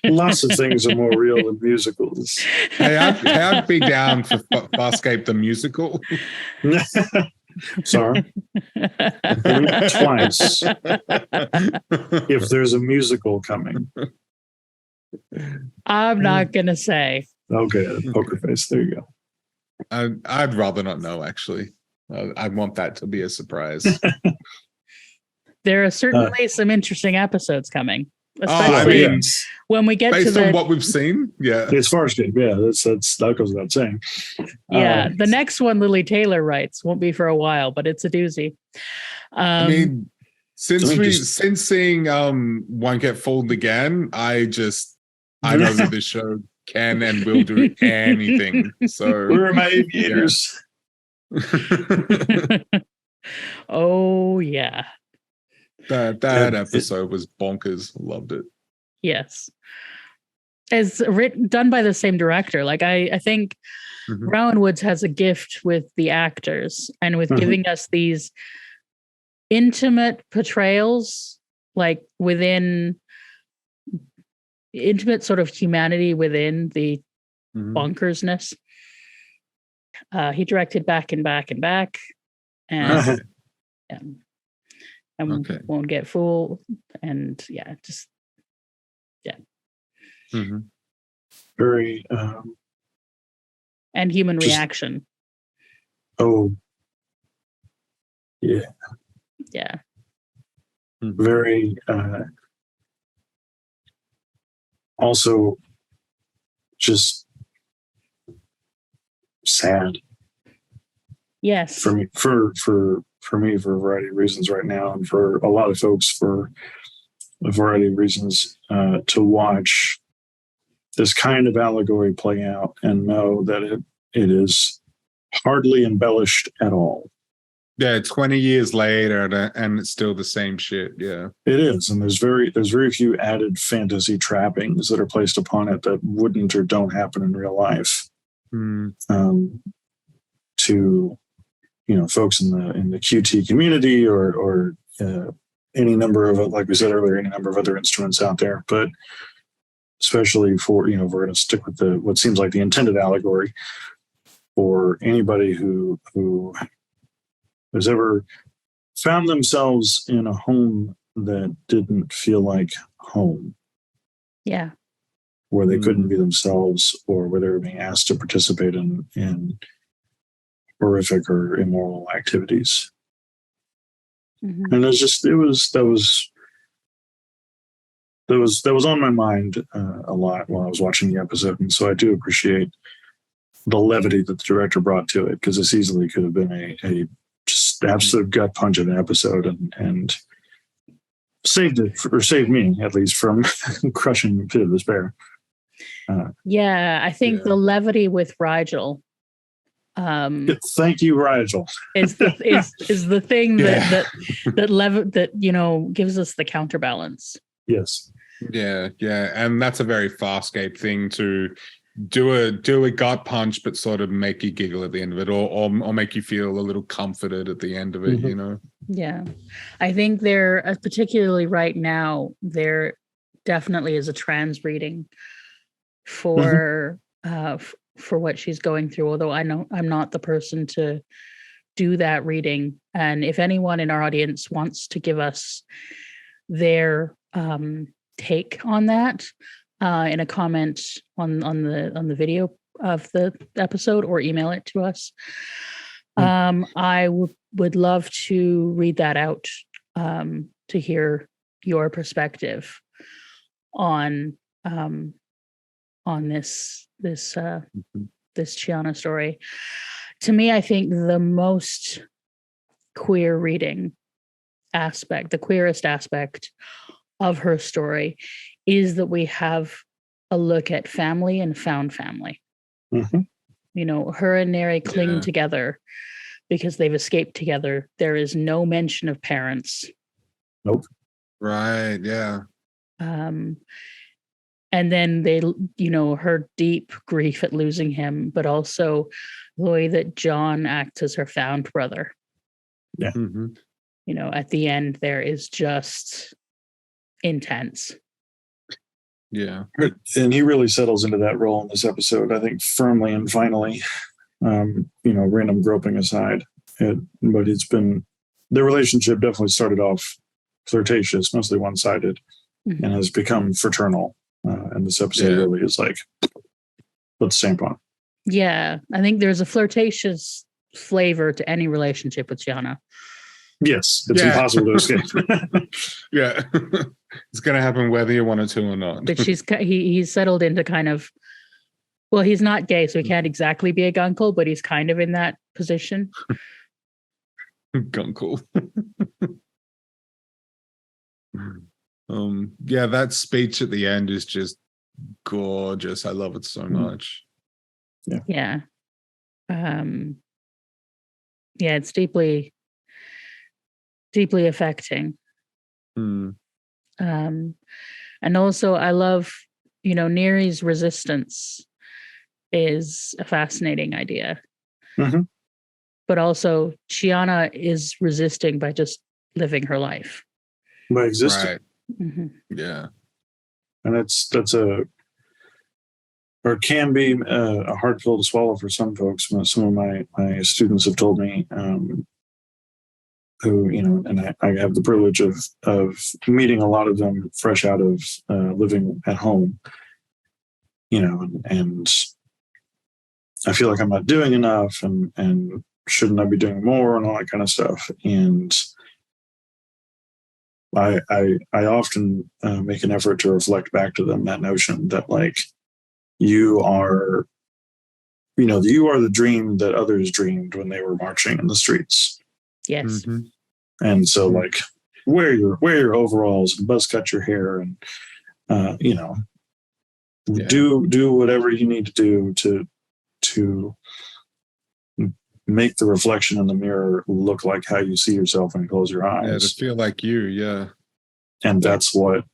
Lots of things are more real than musicals. Hey, I'd be down for Farscape the musical. Sorry. Twice. If there's a musical coming. I'm not going to say. Okay, poker face. There you go. I'd rather not know, actually. I want that to be a surprise. There are certainly some interesting episodes coming. Especially when we get based to on what we've seen. Yeah. It's Farscape. Yeah, that goes without saying. Yeah. The next one Lily Taylor writes won't be for a while, but it's a doozy. I mean, since seeing One Get Fooled Again, I know that this show can and will do anything. So we're my aviators. Oh yeah. That episode was bonkers. Loved it. Yes. It's done by the same director. Like I think Rowan Woods has a gift with the actors and with giving us these intimate portrayals, like within intimate sort of humanity within the bonkersness. He directed Back and Back and Back, and Won't Get Fooled, and very and Human Reaction. Oh, yeah, very also just sad. Yes, for me, for a variety of reasons right now, and for a lot of folks for a variety of reasons, to watch this kind of allegory play out and know that it is hardly embellished at all. Yeah, 20 years later, and it's still the same shit. Yeah, it is, and there's very few added fantasy trappings that are placed upon it that wouldn't or don't happen in real life. To folks in the QT community or any number of, like we said earlier, any number of other instruments out there, but especially for if we're going to stick with what seems like the intended allegory for anybody who has ever found themselves in a home that didn't feel like home. Yeah. Where they couldn't be themselves, or where they were being asked to participate in horrific or immoral activities. And that was on my mind a lot while I was watching the episode. And so I do appreciate the levity that the director brought to it, because this easily could have been a just absolute gut punch of an episode, and saved me at least from crushing pit of despair. I think the levity with Rygel. Thank you, Rygel. is the thing that gives us the counterbalance. Yes. Yeah, and that's a very Farscape thing to do a gut punch, but sort of make you giggle at the end of it, or make you feel a little comforted at the end of it. Yeah, I think there, particularly right now, there definitely is a trans reading for what she's going through. Although I know I'm not the person to do that reading, and if anyone in our audience wants to give us their take on that in a comment on the video of the episode, or email it to us, I would love to read that out, to hear your perspective on this Chiana story. To me, I think the most queer reading aspect, the queerest aspect of her story, is that we have a look at family and found family. Her and Neri cling together because they've escaped together. There is no mention of parents. Nope. Right. Yeah. And then they, her deep grief at losing him, but also the way that John acts as her found brother. Yeah. At the end, there is just intense. Yeah. And he really settles into that role in this episode, I think, firmly and finally. Random groping aside. But it's been, their relationship definitely started off flirtatious, mostly one-sided, and has become fraternal. And this episode really is like, let's stamp on. Yeah, I think there's a flirtatious flavor to any relationship with Chiana. Yes, it's impossible to escape. Yeah, it's going to happen whether you want it to or not. But he's settled into kind of, well, he's not gay, so he can't exactly be a gunkle, but he's kind of in that position. Gunkle. That speech at the end is just gorgeous. I love it so much. Yeah. It's deeply affecting. And also I love, Neri's resistance is a fascinating idea. But also Chiana is resisting by just living her life. By existing. Right. Yeah. And that's or can be a hard pill to swallow for some folks. Some of my students have told me, who, and I have the privilege of meeting a lot of them fresh out of living at home, and I feel like I'm not doing enough, and shouldn't I be doing more, and all that kind of stuff. And I often make an effort to reflect back to them that notion that, like, you are the dream that others dreamed when they were marching in the streets. Yes. And so, like, wear your overalls and buzz cut your hair, and do whatever you need to do to make the reflection in the mirror look like how you see yourself when you close your eyes. Yeah, to feel like you, yeah. And that's what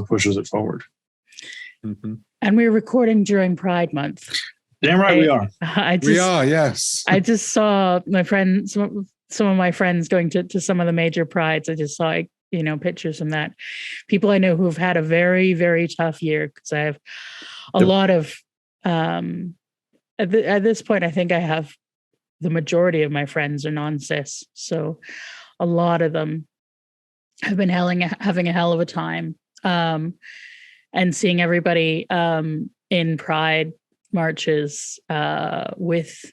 pushes it forward. Mm-hmm. And we're recording during Pride Month. Damn right we are. We are, yes. I just saw my friends, some of my friends going to some of the major prides. I just saw, pictures from that. People I know who have had a very, very tough year, because I have a lot of, at this point, I think I have the majority of my friends are non-cis. So a lot of them have been having a hell of a time. And seeing everybody in Pride marches with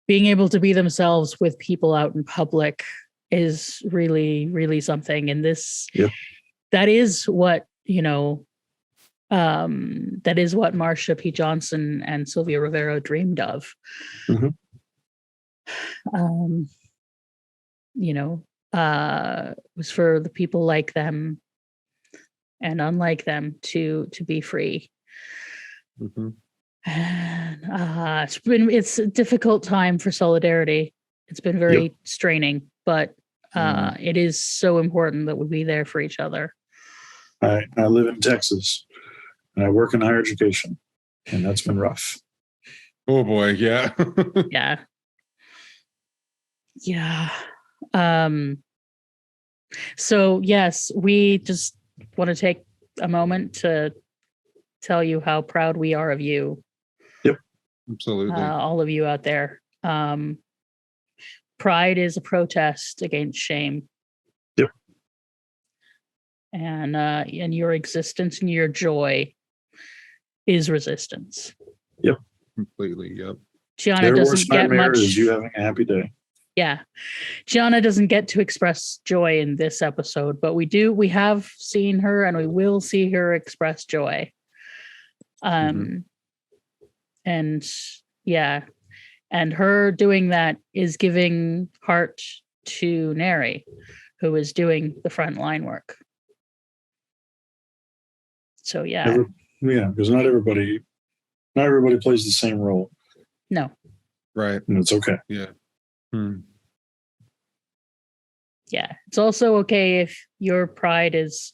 being able to be themselves with people out in public is really, really something. And that is what, that is what Marsha P. Johnson and Sylvia Rivero dreamed of. Mm-hmm. Was for the people like them and unlike them to be free. Mm-hmm. And it's a difficult time for solidarity. It's been very straining, but it is so important that we be there for each other. I live in Texas and I work in higher education, and that's been rough. Oh boy, yeah. Yeah. So yes, we just want to take a moment to tell you how proud we are of you. Yep. Absolutely. All of you out there. Pride is a protest against shame. Yep. And your existence and your joy is resistance. Yep. Completely. Yep. Chiana doesn't get much. Is you having a happy day. Yeah. Chiana doesn't get to express joy in this episode, but we have seen her and we will see her express joy. And her doing that is giving heart to Neri, who is doing the frontline work. So because not everybody plays the same role. No. Right. And it's okay. Yeah. Yeah. It's also okay if your pride is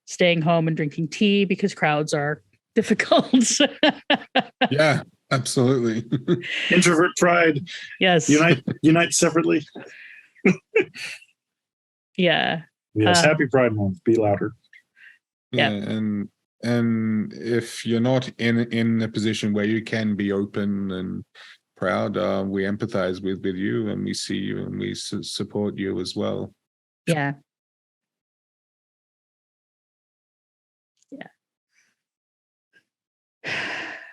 staying home and drinking tea, because crowds are difficult. Yeah, absolutely. Introvert pride. Yes. Unite separately. Yeah. Yes. Happy Pride Month. Be louder. Yeah. And if you're not in a position where you can be open and proud, we empathize with you, and we see you, and we support you as well. Yeah.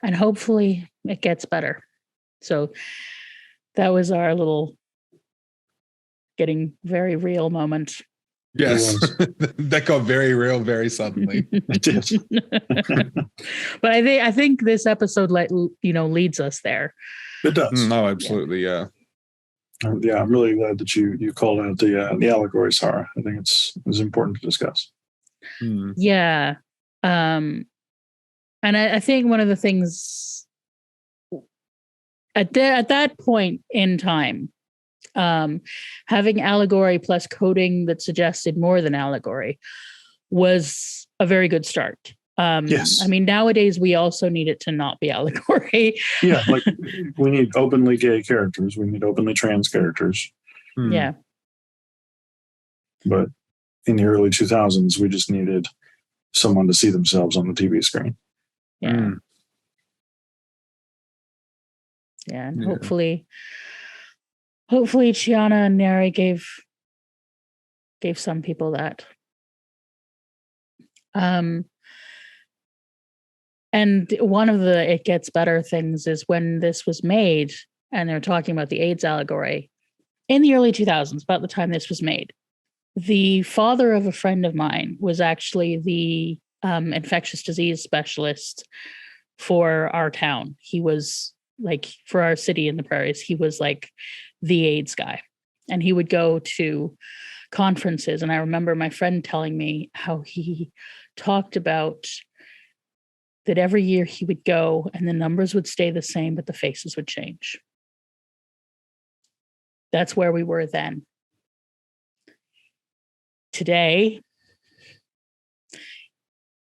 And hopefully it gets better. So that was our little getting very real moment. Yes, that got very real very suddenly. It did. But I think this episode leads us there. It does. No, absolutely, yeah. Yeah, I'm really glad that you called out the allegory, Sara. I think it's important to discuss. Yeah. And I think one of the things at that point in time, having allegory plus coding that suggested more than allegory was a very good start. Yes. I mean, nowadays we also need it to not be allegory. Yeah, like we need openly gay characters. We need openly trans characters. Yeah. But in the early 2000s, we just needed someone to see themselves on the TV screen. Yeah. Yeah, and hopefully Chiana and Neri gave some people that. And one of the It Gets Better things is when this was made, and they're talking about the AIDS allegory in the early 2000s, about the time this was made. The father of a friend of mine was actually the infectious disease specialist for our town. He was for our city in the prairies, he was the AIDS guy. And he would go to conferences. And I remember my friend telling me how he talked about that every year he would go and the numbers would stay the same, but the faces would change. That's where we were then. Today,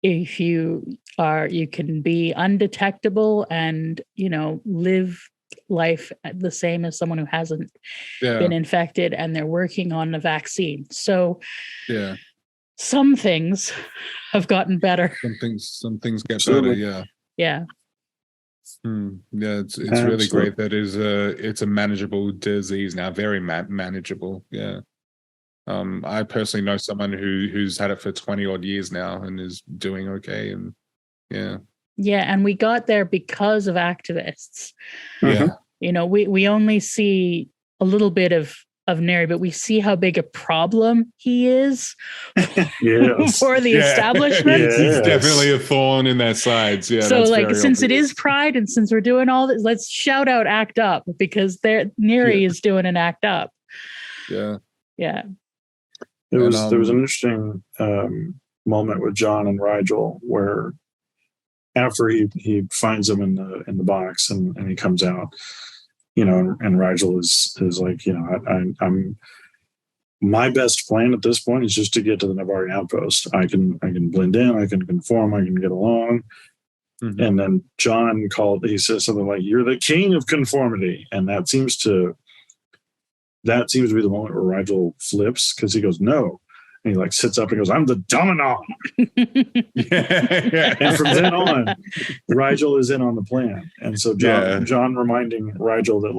if you can be undetectable and, live life the same as someone who hasn't been infected, and they're working on a vaccine. So some things have gotten better. Some things get better. Yeah. Yeah. Yeah, it's really great that it's a manageable disease now, very manageable. Yeah. I personally know someone who's had it for 20 odd years now and is doing okay. And and we got there because of activists. Yeah. We only see a little bit of Neri, but we see how big a problem he is for the establishment. He's definitely a thorn in their sides. Yeah. So since it is Pride and since we're doing all this, let's shout out Act Up, because Neri is doing an Act Up. Yeah. Yeah. There was an interesting moment with John and Rygel where after he finds him in the box and he comes out, and Rygel is like, I'm my best plan at this point is just to get to the Nebari outpost. I can blend in, I can conform, I can get along. Mm-hmm. And then John he says something like, "You're the king of conformity," and that seems to be the moment where Rygel flips, because he goes, "No." And he sits up and goes, "I'm the dominant." And from then on, Rygel is in on the plan. And so John reminding Rygel that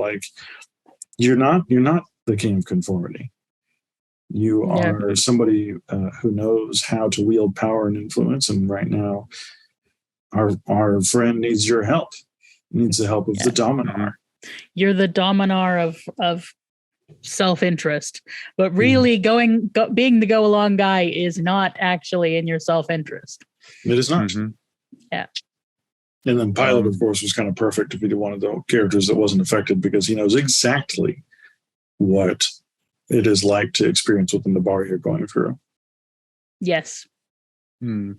you're not the king of conformity. You are somebody who knows how to wield power and influence. And right now, our friend needs your help. Needs the help of the Dominar. You're the Dominar of self-interest, but really being the go-along guy is not actually in your self-interest. It is not. Mm-hmm. Yeah. And then Pilot, of course, was kind of perfect to be one of the characters that wasn't affected, because he knows exactly what it is like to experience what the Nebari are going through. Yes. Yeah.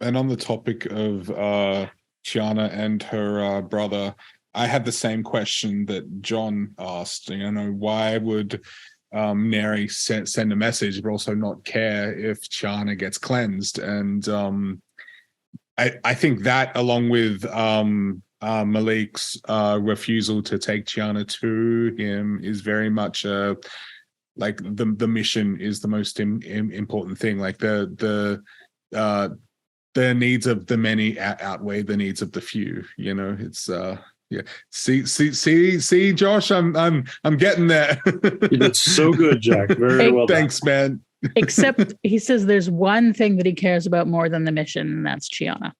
And on the topic of Chiana and her brother, I had the same question that John asked. Why would Neri send a message but also not care if Chiana gets cleansed? And I think that, along with Malik's refusal to take Chiana to him, is very much the mission is the most important thing. The needs of the many outweigh the needs of the few. It's yeah. See, Josh, I'm getting there. That's so good, Jack. Very well done. Thanks, man. Except he says there's one thing that he cares about more than the mission, and that's Chiana.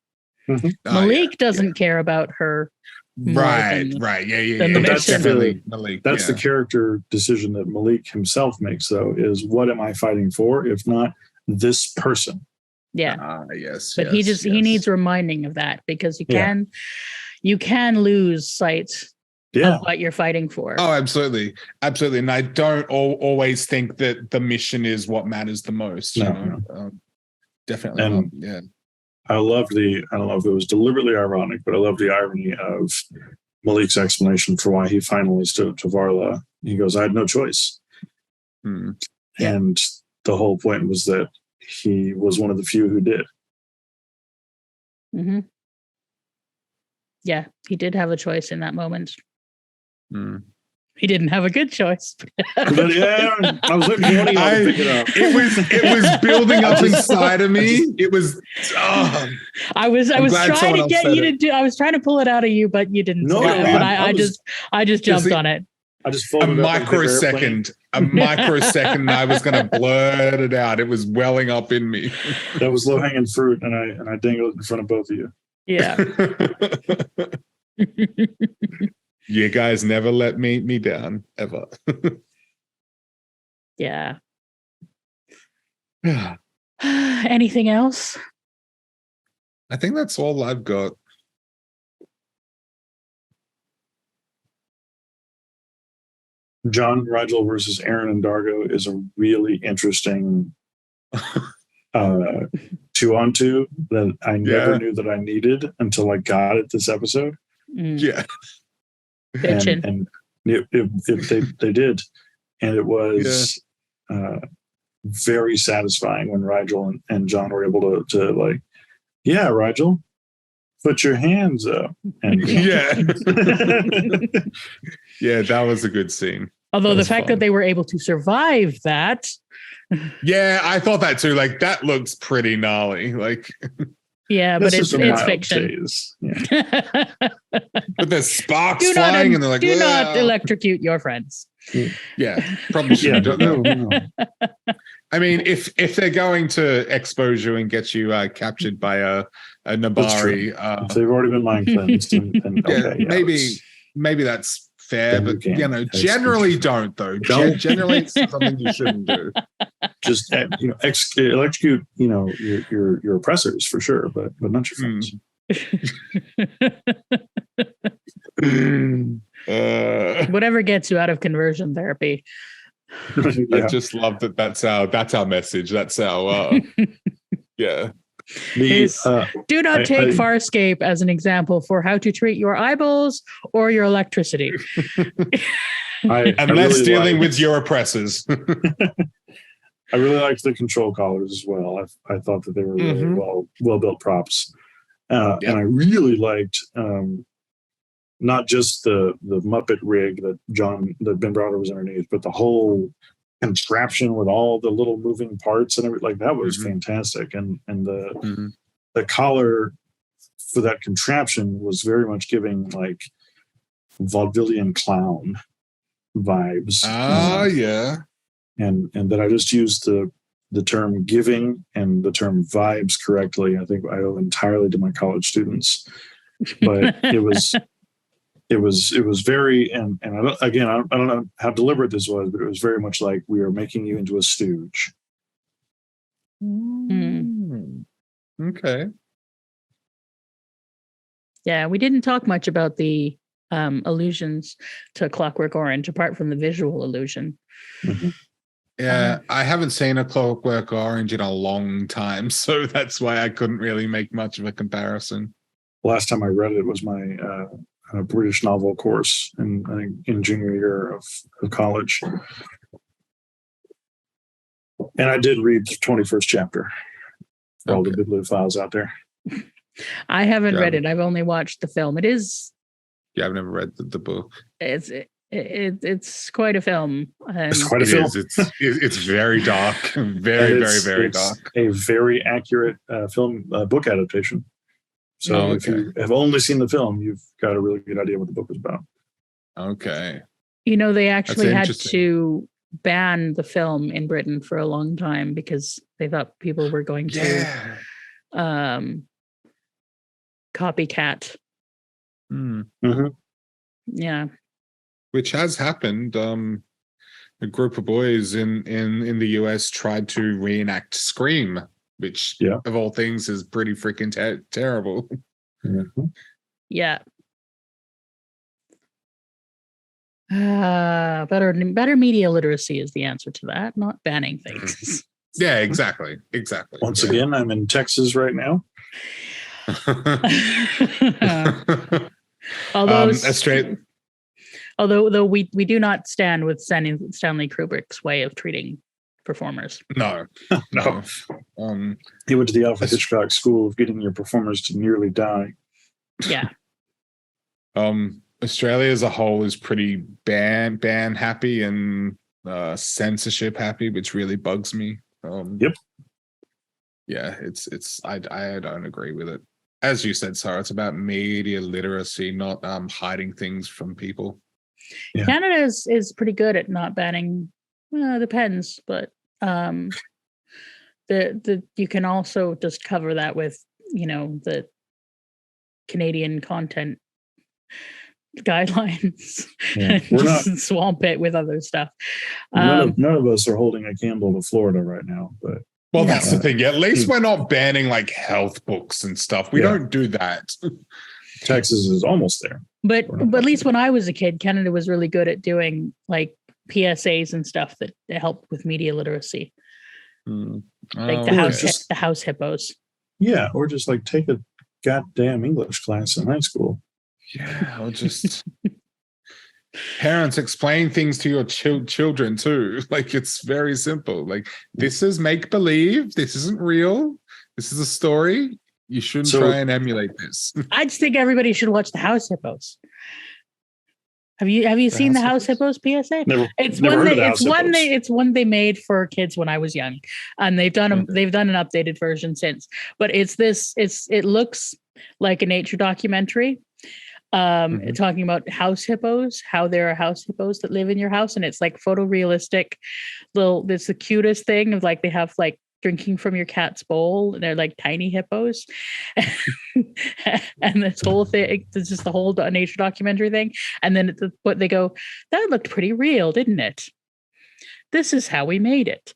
Mm-hmm. Malik doesn't care about her. Right. Yeah. That's definitely Malik. That's the character decision that Malik himself makes, though, is what am I fighting for, if not this person? Yeah. Yes. But he needs reminding of that, because you can lose sight of what you're fighting for. Oh, absolutely. And I don't always think that the mission is what matters the most. Definitely not. Yeah. I don't know if it was deliberately ironic, but I love the irony of Malik's explanation for why he finally stood up to Varla. He goes, "I had no choice." And the whole point was that he was one of the few who did. Mm-hmm. Yeah, he did have a choice in that moment. He didn't have a good choice. But I was looking for to pick it up. It was building up inside of me. It was. I was trying to get you to do. I was trying to pull it out of you, but you didn't. But I just jumped on it. I just folded a microsecond. I was going to blurt it out. It was welling up in me. That was low hanging fruit, and I dangled it in front of both of you. Yeah. You guys never let me down, ever. Yeah. Anything else? I think that's all I've got. John Rygel versus Aeryn and Dargo is a really interesting 2-on-2 that I never knew that I needed until I got it this episode. Yeah. And they did. And it was very satisfying when Rygel and John were able to like, yeah, Rygel, put your hands up. And, yeah. Yeah, that was a good scene. Although the fact that they were able to survive that. Yeah, I thought that too. Like, that looks pretty gnarly. Like, yeah, but it's fiction. Yeah. But there's sparks flying and they're like, do not electrocute your friends. Yeah, probably should. No. I mean, if they're going to expose you and get you captured by a Nebari, if they've already been mind cleansed, then maybe that's fair. But generally don't though. Generally, it's something you shouldn't do. Just electrocute, your oppressors for sure, but not your friends. Whatever gets you out of conversion therapy. I just love that. That's our message. That's our yeah. Do not take Farscape as an example for how to treat your eyeballs or your electricity. Unless dealing with your oppressors. I really liked the control collars as well. I thought that they were really well built props, and I really liked not just the Muppet rig that Ben Browder was underneath, but the whole contraption with all the little moving parts and everything. Like, that was fantastic, and the collar for that contraption was very much giving like vaudevillian clown vibes. Yeah. And that I just used the term giving and the term vibes correctly. I think I owe entirely to my college students, but it was very, and I don't know how deliberate this was, but it was very much like we are making you into a stooge. Okay. Yeah, we didn't talk much about the allusions to Clockwork Orange, apart from the visual illusion. Yeah, I haven't seen a Clockwork Orange in a long time, so that's why I couldn't really make much of a comparison. Last time I read it was my British novel course in junior year of college. And I did read the 21st chapter for all the bibliophiles out there. I haven't read it. I've only watched the film. It is... Yeah, I've never read the book. It's quite a film. It's quite a film. It's very dark. Very dark. A very accurate book adaptation. So if you have only seen the film, you've got a really good idea what the book is about. Okay. They actually had to ban the film in Britain for a long time because they thought people were going to copycat. Yeah. Which has happened. A group of boys in the US tried to reenact Scream, which of all things is pretty freaking terrible. Yeah. Better media literacy is the answer to that, not banning things. Yeah, exactly. Once again, I'm in Texas right now. Although we do not stand with Stanley Kubrick's way of treating performers. No. He went to the Alfred Hitchcock School of getting your performers to nearly die. Yeah. Australia as a whole is pretty ban happy and censorship happy, which really bugs me. Yep. Yeah, it's I don't agree with it. As you said, Sara, it's about media literacy, not hiding things from people. Yeah. Canada is pretty good at not banning. Depends, but you can also just cover that with the Canadian content guidelines. Yeah. We're not swamp it with other stuff. None of us are holding a candle to Florida right now, but. Well, that's the thing. At least we're not banning like health books and stuff. We don't do that. Texas is almost there. But at least when I was a kid, Canada was really good at doing like PSAs and stuff that helped with media literacy. Like the house hippos. Yeah, or just like take a goddamn English class in high school. Yeah, or just parents explain things to your children too. Like, it's very simple. Like, this is make believe. This isn't real. This is a story. You shouldn't try and emulate this. I just think everybody should watch the House Hippos. Have you seen the House Hippos PSA? It's one they made for kids when I was young, and they've done an updated version since. But it looks like a nature documentary, talking about house hippos, how there are house hippos that live in your house, and it's like photorealistic. It's the cutest thing of like they have like drinking from your cat's bowl, and they're like tiny hippos. And this whole thing, it's just the whole nature documentary thing. And then but they go, that looked pretty real, didn't it? This is how we made it.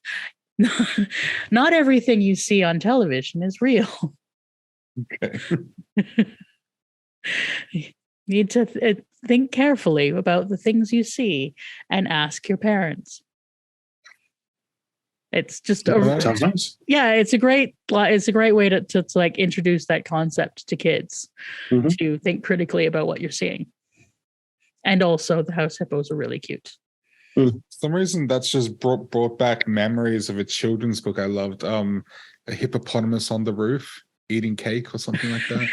Not everything you see on television is real. Okay. You need to think carefully about the things you see and ask your parents. It's just sounds nice. Yeah, it's a great way to like introduce that concept to kids, to think critically about what you're seeing. And also the house hippos are really cute. For some reason that's just brought back memories of a children's book I loved, a hippopotamus on the roof eating cake or something like that.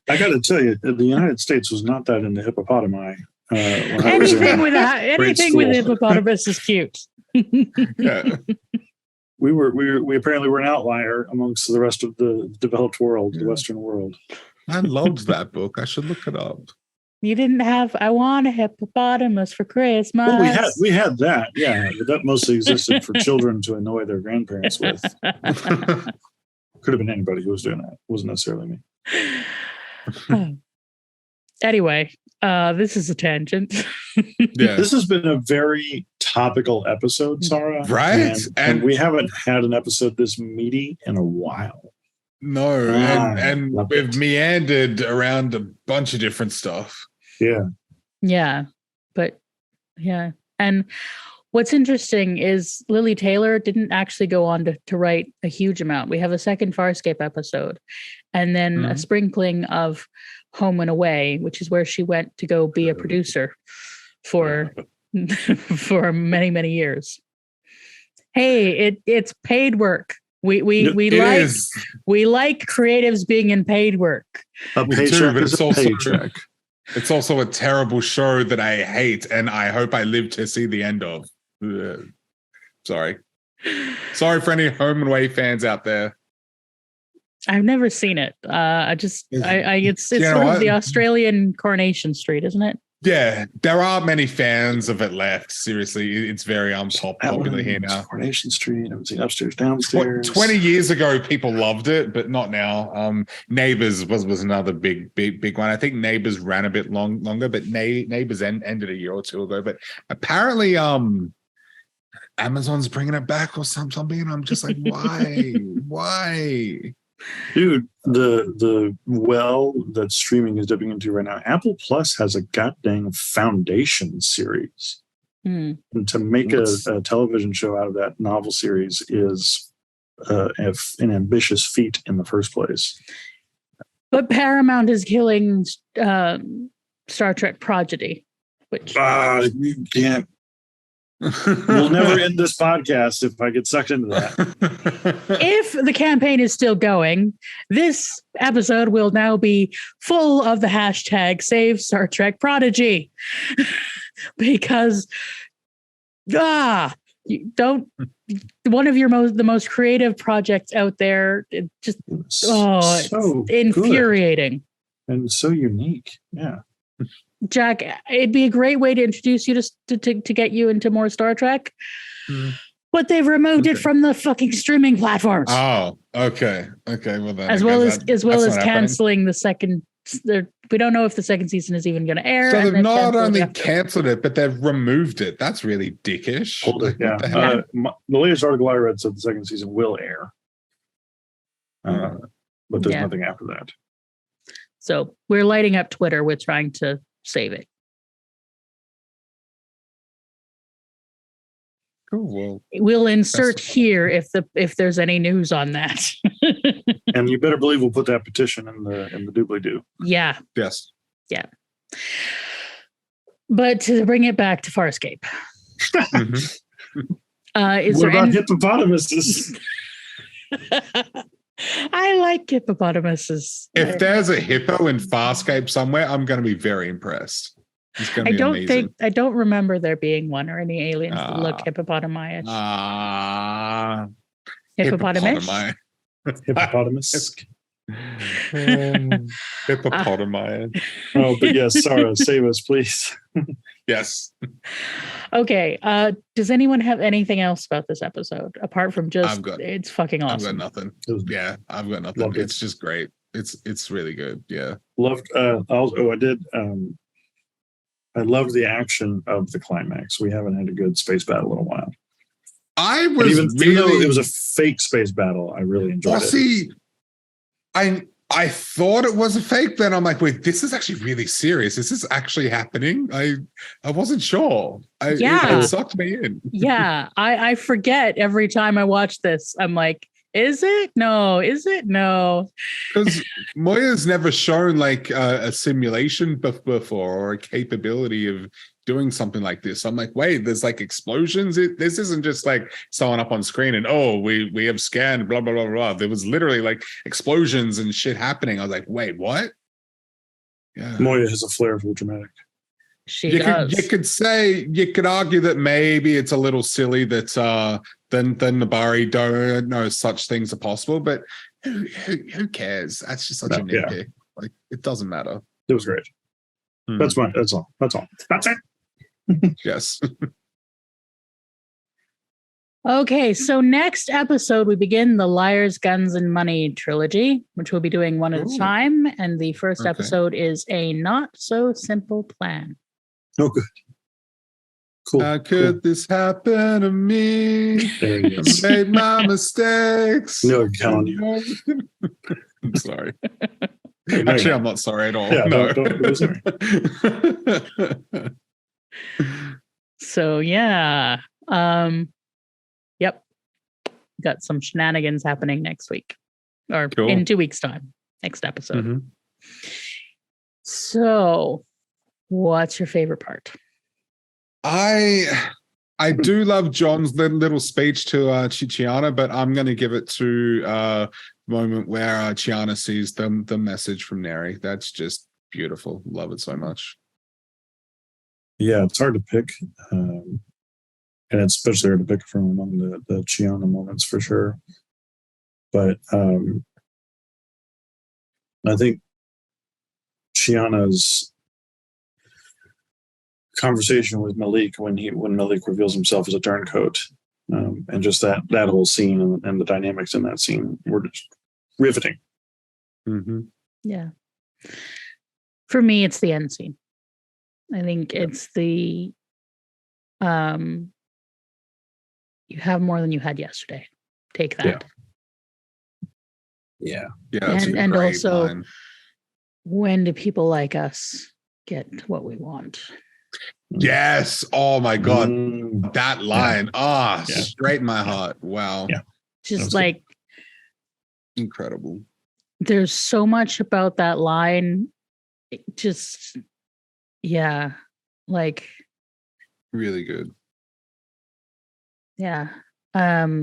I got to tell you, the United States was not that into hippopotami. Anything with hippopotamus is cute. Yeah. We apparently were an outlier amongst the rest of the developed world, the Western world. I loved that book. I should look it up. You didn't have I want a hippopotamus for Christmas. Well, we had that, yeah, but that mostly existed for children to annoy their grandparents with. Could have been anybody who was doing that. It wasn't necessarily me. Anyway, this is a tangent. Yeah. This has been a very topical episode, Sara. Right. And we haven't had an episode this meaty in a while. No. And we've meandered around a bunch of different stuff. Yeah. Yeah. But yeah. And what's interesting is Lily Taylor didn't actually go on to write a huge amount. We have a second Farscape episode, and then a sprinkling of Home and Away, which is where she went to go be a producer for many, many years. Hey, it's paid work. We like creatives being in paid work. A paycheck is a paycheck. It's also a terrible show that I hate, and I hope I live to see the end of. Sorry for any Home and Away fans out there. I've never seen it. It's sort of the Australian Coronation Street, isn't it? Yeah, there are many fans of it left. Seriously, it's very unpopular here now. Coronation Street, I was upstairs, downstairs. 20 years ago, people loved it, but not now. Neighbours was another big one. I think Neighbours ran a bit longer, but Neighbours ended a year or two ago. But apparently, Amazon's bringing it back or something, and I'm just like, why? Why? Dude, the well that streaming is dipping into right now, Apple Plus has a goddamn Foundation series. And to make a television show out of that novel series is an ambitious feat in the first place. But Paramount is killing Star Trek Prodigy, which you can't. We'll never end this podcast if I get sucked into that. If the campaign is still going, this episode will now be full of the hashtag Save Star Trek Prodigy. Because you don't, one of the most creative projects out there, it just it's infuriating. Good. And so unique. Yeah. Jack, it'd be a great way to introduce you to get you into more Star Trek. But they've removed it from the fucking streaming platforms. Oh, okay. Well, then as well as canceling the second. We don't know if the second season is even going to air. So they've not only canceled it, but they've removed it. That's really dickish. Hold it, yeah. The latest article I read said the second season will air, but there's nothing after that. So we're lighting up Twitter. We're trying to save it. Cool. Well, we'll insert here if there's any news on that. And you better believe we'll put that petition in the doobly-doo. Yeah. Yes. Yeah. But to bring it back to Farscape. What about hippopotamuses? I like hippopotamuses. If there's a hippo in Farscape somewhere, I'm going to be very impressed. It's going to be amazing. I don't remember there being one or any aliens that look hippopotami-ish. Hippopotamus? Hippopotamus. Hippopotami. Oh, but yes, Sara, save us, please. Yes. Okay. Does anyone have anything else about this episode apart from just it's fucking awesome? I've got nothing. Yeah, I've got nothing. It's just great. It's really good. Yeah. Loved. I did. I loved the action of the climax. We haven't had a good space battle in a while. Even though it was a fake space battle, I really enjoyed it. See, I thought it was a fake, then I'm like, wait, this is actually really serious. Is this actually happening? I wasn't sure. It sucked me in. Yeah, I forget every time I watch this. I'm like, is it? No. Is it? No. Because Moya's never shown like a simulation before or a capability of doing something like this. I'm like, wait, there's like explosions. This isn't just like someone up on screen and we have scanned blah blah blah blah. There was literally like explosions and shit happening. I was like, wait, what? Yeah. Moya has a flair for dramatic. You could argue that maybe it's a little silly that then Nebari don't know such things are possible, but who cares? That's just such a nitpick. Yeah. Like it doesn't matter. It was great. That's all. That's it. Yes. Okay, so next episode we begin the Liars, Guns, and Money trilogy, which we'll be doing one at a time. And the first episode is A Not So Simple Plan. Oh, good. Cool. How could this happen to me? There he is. I made my mistakes. No, I'm telling you. I'm sorry. Actually, I'm not sorry at all. Yeah, no. don't be sorry. So, yeah. Yep. Got some shenanigans happening next week. Or in 2 weeks' time. Next episode. Mm-hmm. So, what's your favorite part? I do love John's little speech to Chiana, but I'm going to give it to the moment where Chiana sees the message from Neri. That's just beautiful. Love it so much. Yeah, it's hard to pick. And it's especially hard to pick from among the Chiana moments for sure. But I think Chiana's conversation with Malik when Malik reveals himself as a turncoat, and just that whole scene and the dynamics in that scene were just riveting. Mm-hmm. Yeah. For me, it's the end scene. I think it's the you have more than you had yesterday. Take that. Yeah. And also line. When do people like us get what we want? Yes. Oh my God. That line. Straight in my heart. Wow. Yeah. Just like incredible. There's so much about that line. Just like really good. Yeah. But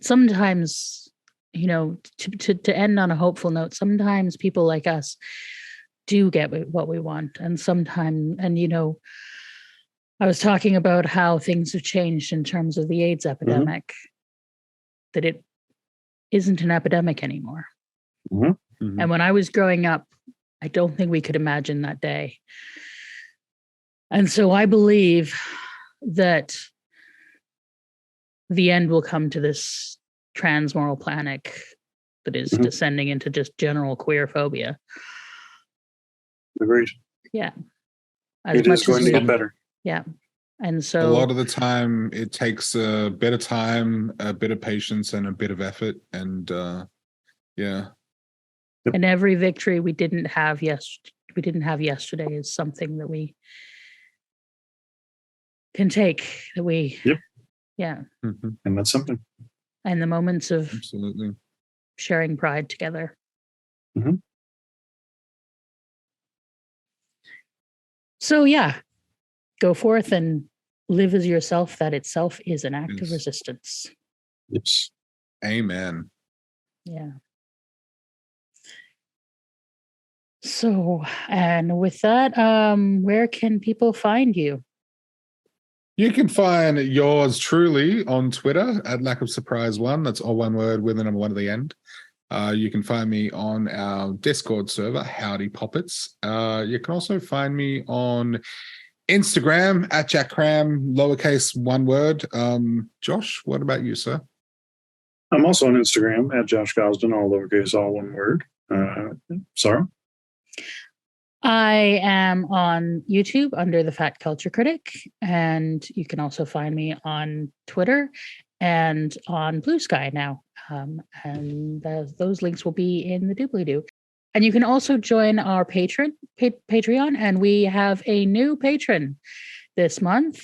sometimes, to end on a hopeful note, sometimes people like us do get what we want. And sometimes, I was talking about how things have changed in terms of the AIDS epidemic, that it isn't an epidemic anymore. Mm-hmm. Mm-hmm. And when I was growing up, I don't think we could imagine that day. And so I believe that the end will come to this transmoral planet that is descending into just general queerphobia. Agreed. Yeah. It is going to get better. Yeah. And so a lot of the time it takes a bit of time, a bit of patience, and a bit of effort. And and every victory we didn't have yesterday is something that we can take that we. Yep. Yeah. Mm-hmm. And that's something. And the moments of Absolutely sharing pride together. Mm-hmm. So yeah, go forth and live as yourself. That itself is an act of resistance. Yes. Amen. Yeah. So, and with that, where can people find you? You can find yours truly on Twitter at Lack of Surprise One. That's all one word with a number one at the end. You can find me on our Discord server, Howdy Poppets. You can also find me on Instagram at Jack Kramme, lowercase one word. Josh, what about you, sir? I'm also on Instagram at Josh Gosdin, all lowercase, all one word. Sara? I am on YouTube under the Fat Culture Critic, and you can also find me on Twitter and on Blue Sky now. And those links will be in the doobly-doo. And you can also join our Patreon, and we have a new patron this month.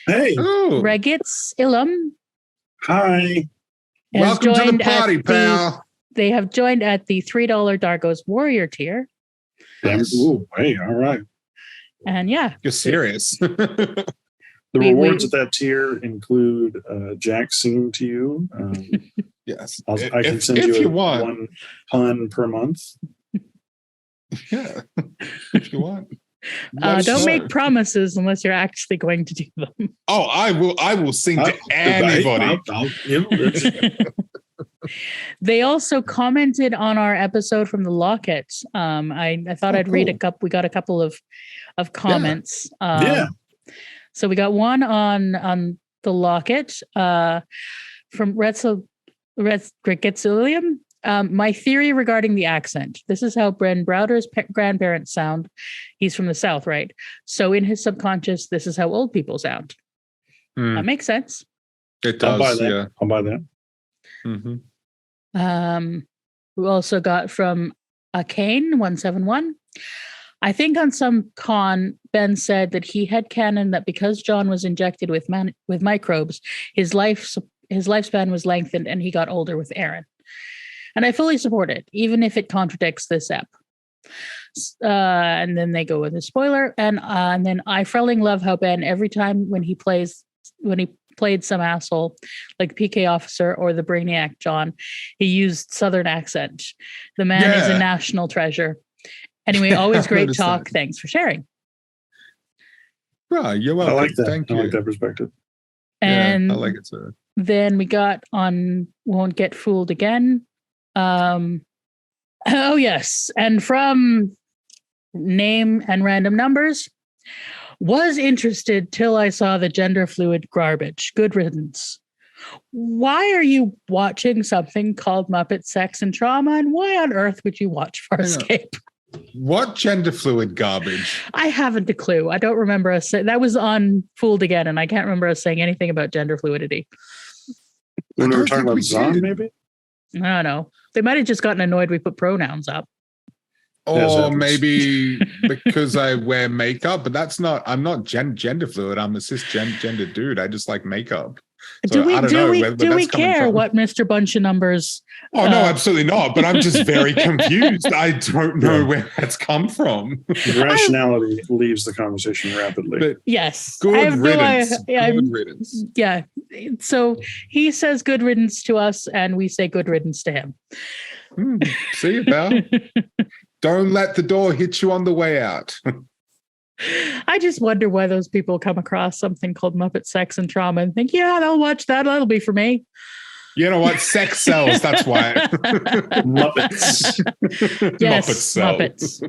Hey! Regitz Ilum. Hi! Welcome to the party, pal! They have joined at the $3 Dargo's Warrior tier. Ooh, hey, all right. And yeah. You're serious. The rewards at that tier include Jack's singing to you. Yes. I can send you one pun per month. Yeah. If you want. Don't make promises unless you're actually going to do them. Oh, I will sing to anybody. They also commented on our episode from the Locket. I thought I'd read a couple. We got a couple of comments. Yeah. So we got one on the Locket from Retzel. My theory regarding the accent. This is how Bren Browder's grandparents sound. He's from the South, right? So in his subconscious, this is how old people sound. That makes sense. It does. I'll buy that. Mm-hmm. We also got from Akane171. I think on some con, Ben said that he had canon that because John was injected with microbes, his lifespan was lengthened and he got older with Aeryn. And I fully support it, even if it contradicts this ep. And then they go with a spoiler. And then I frelling love how Ben, every time when he played some asshole like PK officer or the Brainiac John, he used Southern accent. The man is a national treasure. Anyway, always great talk. Thanks for sharing. Well, you're welcome. I like that. Thank you. I like that perspective. And I like it too. Then we got on Won't Get Fooled Again. Oh yes. And from Name and Random Numbers, was interested till I saw the gender fluid garbage. Good riddance. Why are you watching something called Muppet Sex and Trauma, and why on earth would you watch Farscape? What gender fluid garbage? I haven't a clue. I don't remember us saying that was on Fooled Again, and I can't remember us saying anything about gender fluidity. When we were talking about Zon, maybe? I don't know. They might have just gotten annoyed we put pronouns up. Or maybe because I wear makeup, but I'm not gender fluid. I'm a cisgender dude. I just like makeup. So do we care what Mr. Bunch of Numbers? Oh, no, absolutely not. But I'm just very confused. I don't know where that's come from. Rationality leaves the conversation rapidly. But yes. Good riddance. Good riddance. Yeah. So he says good riddance to us, and we say good riddance to him. See you, pal. Don't let the door hit you on the way out. I just wonder why those people come across something called Muppet Sex and Trauma and think, yeah, they'll watch that. That'll be for me. You know what? Sex sells. That's why. Muppets. Yes, Muppets sell. Muppets.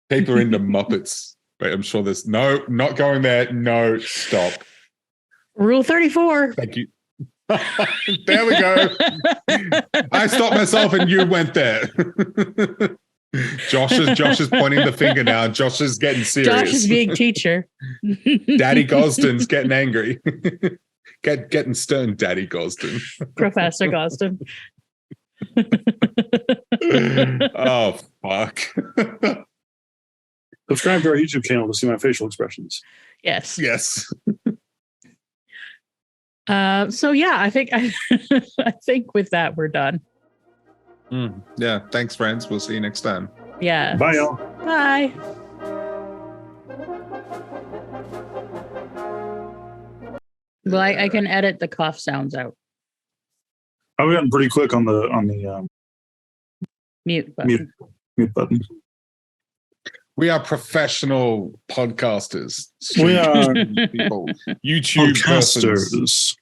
People are into Muppets. Wait, I'm sure there's no, not going there. No, stop. Rule 34. Thank you. There we go. I stopped myself and you went there. Josh is pointing the finger now. Josh is getting serious. Josh is being teacher. Daddy Gosdin's getting angry. Getting stern, Daddy Gosdin. Professor Gosdin. Oh, fuck. Subscribe to our YouTube channel to see my facial expressions. Yes. Yes. So yeah, I think I think with that we're done. Yeah. Thanks, friends. We'll see you next time. Yeah. Bye, y'all. Bye. Well, I can edit the cough sounds out. I've gotten pretty quick on the Mute button. Mute button. We are professional podcasters. We are people. YouTube podcasters.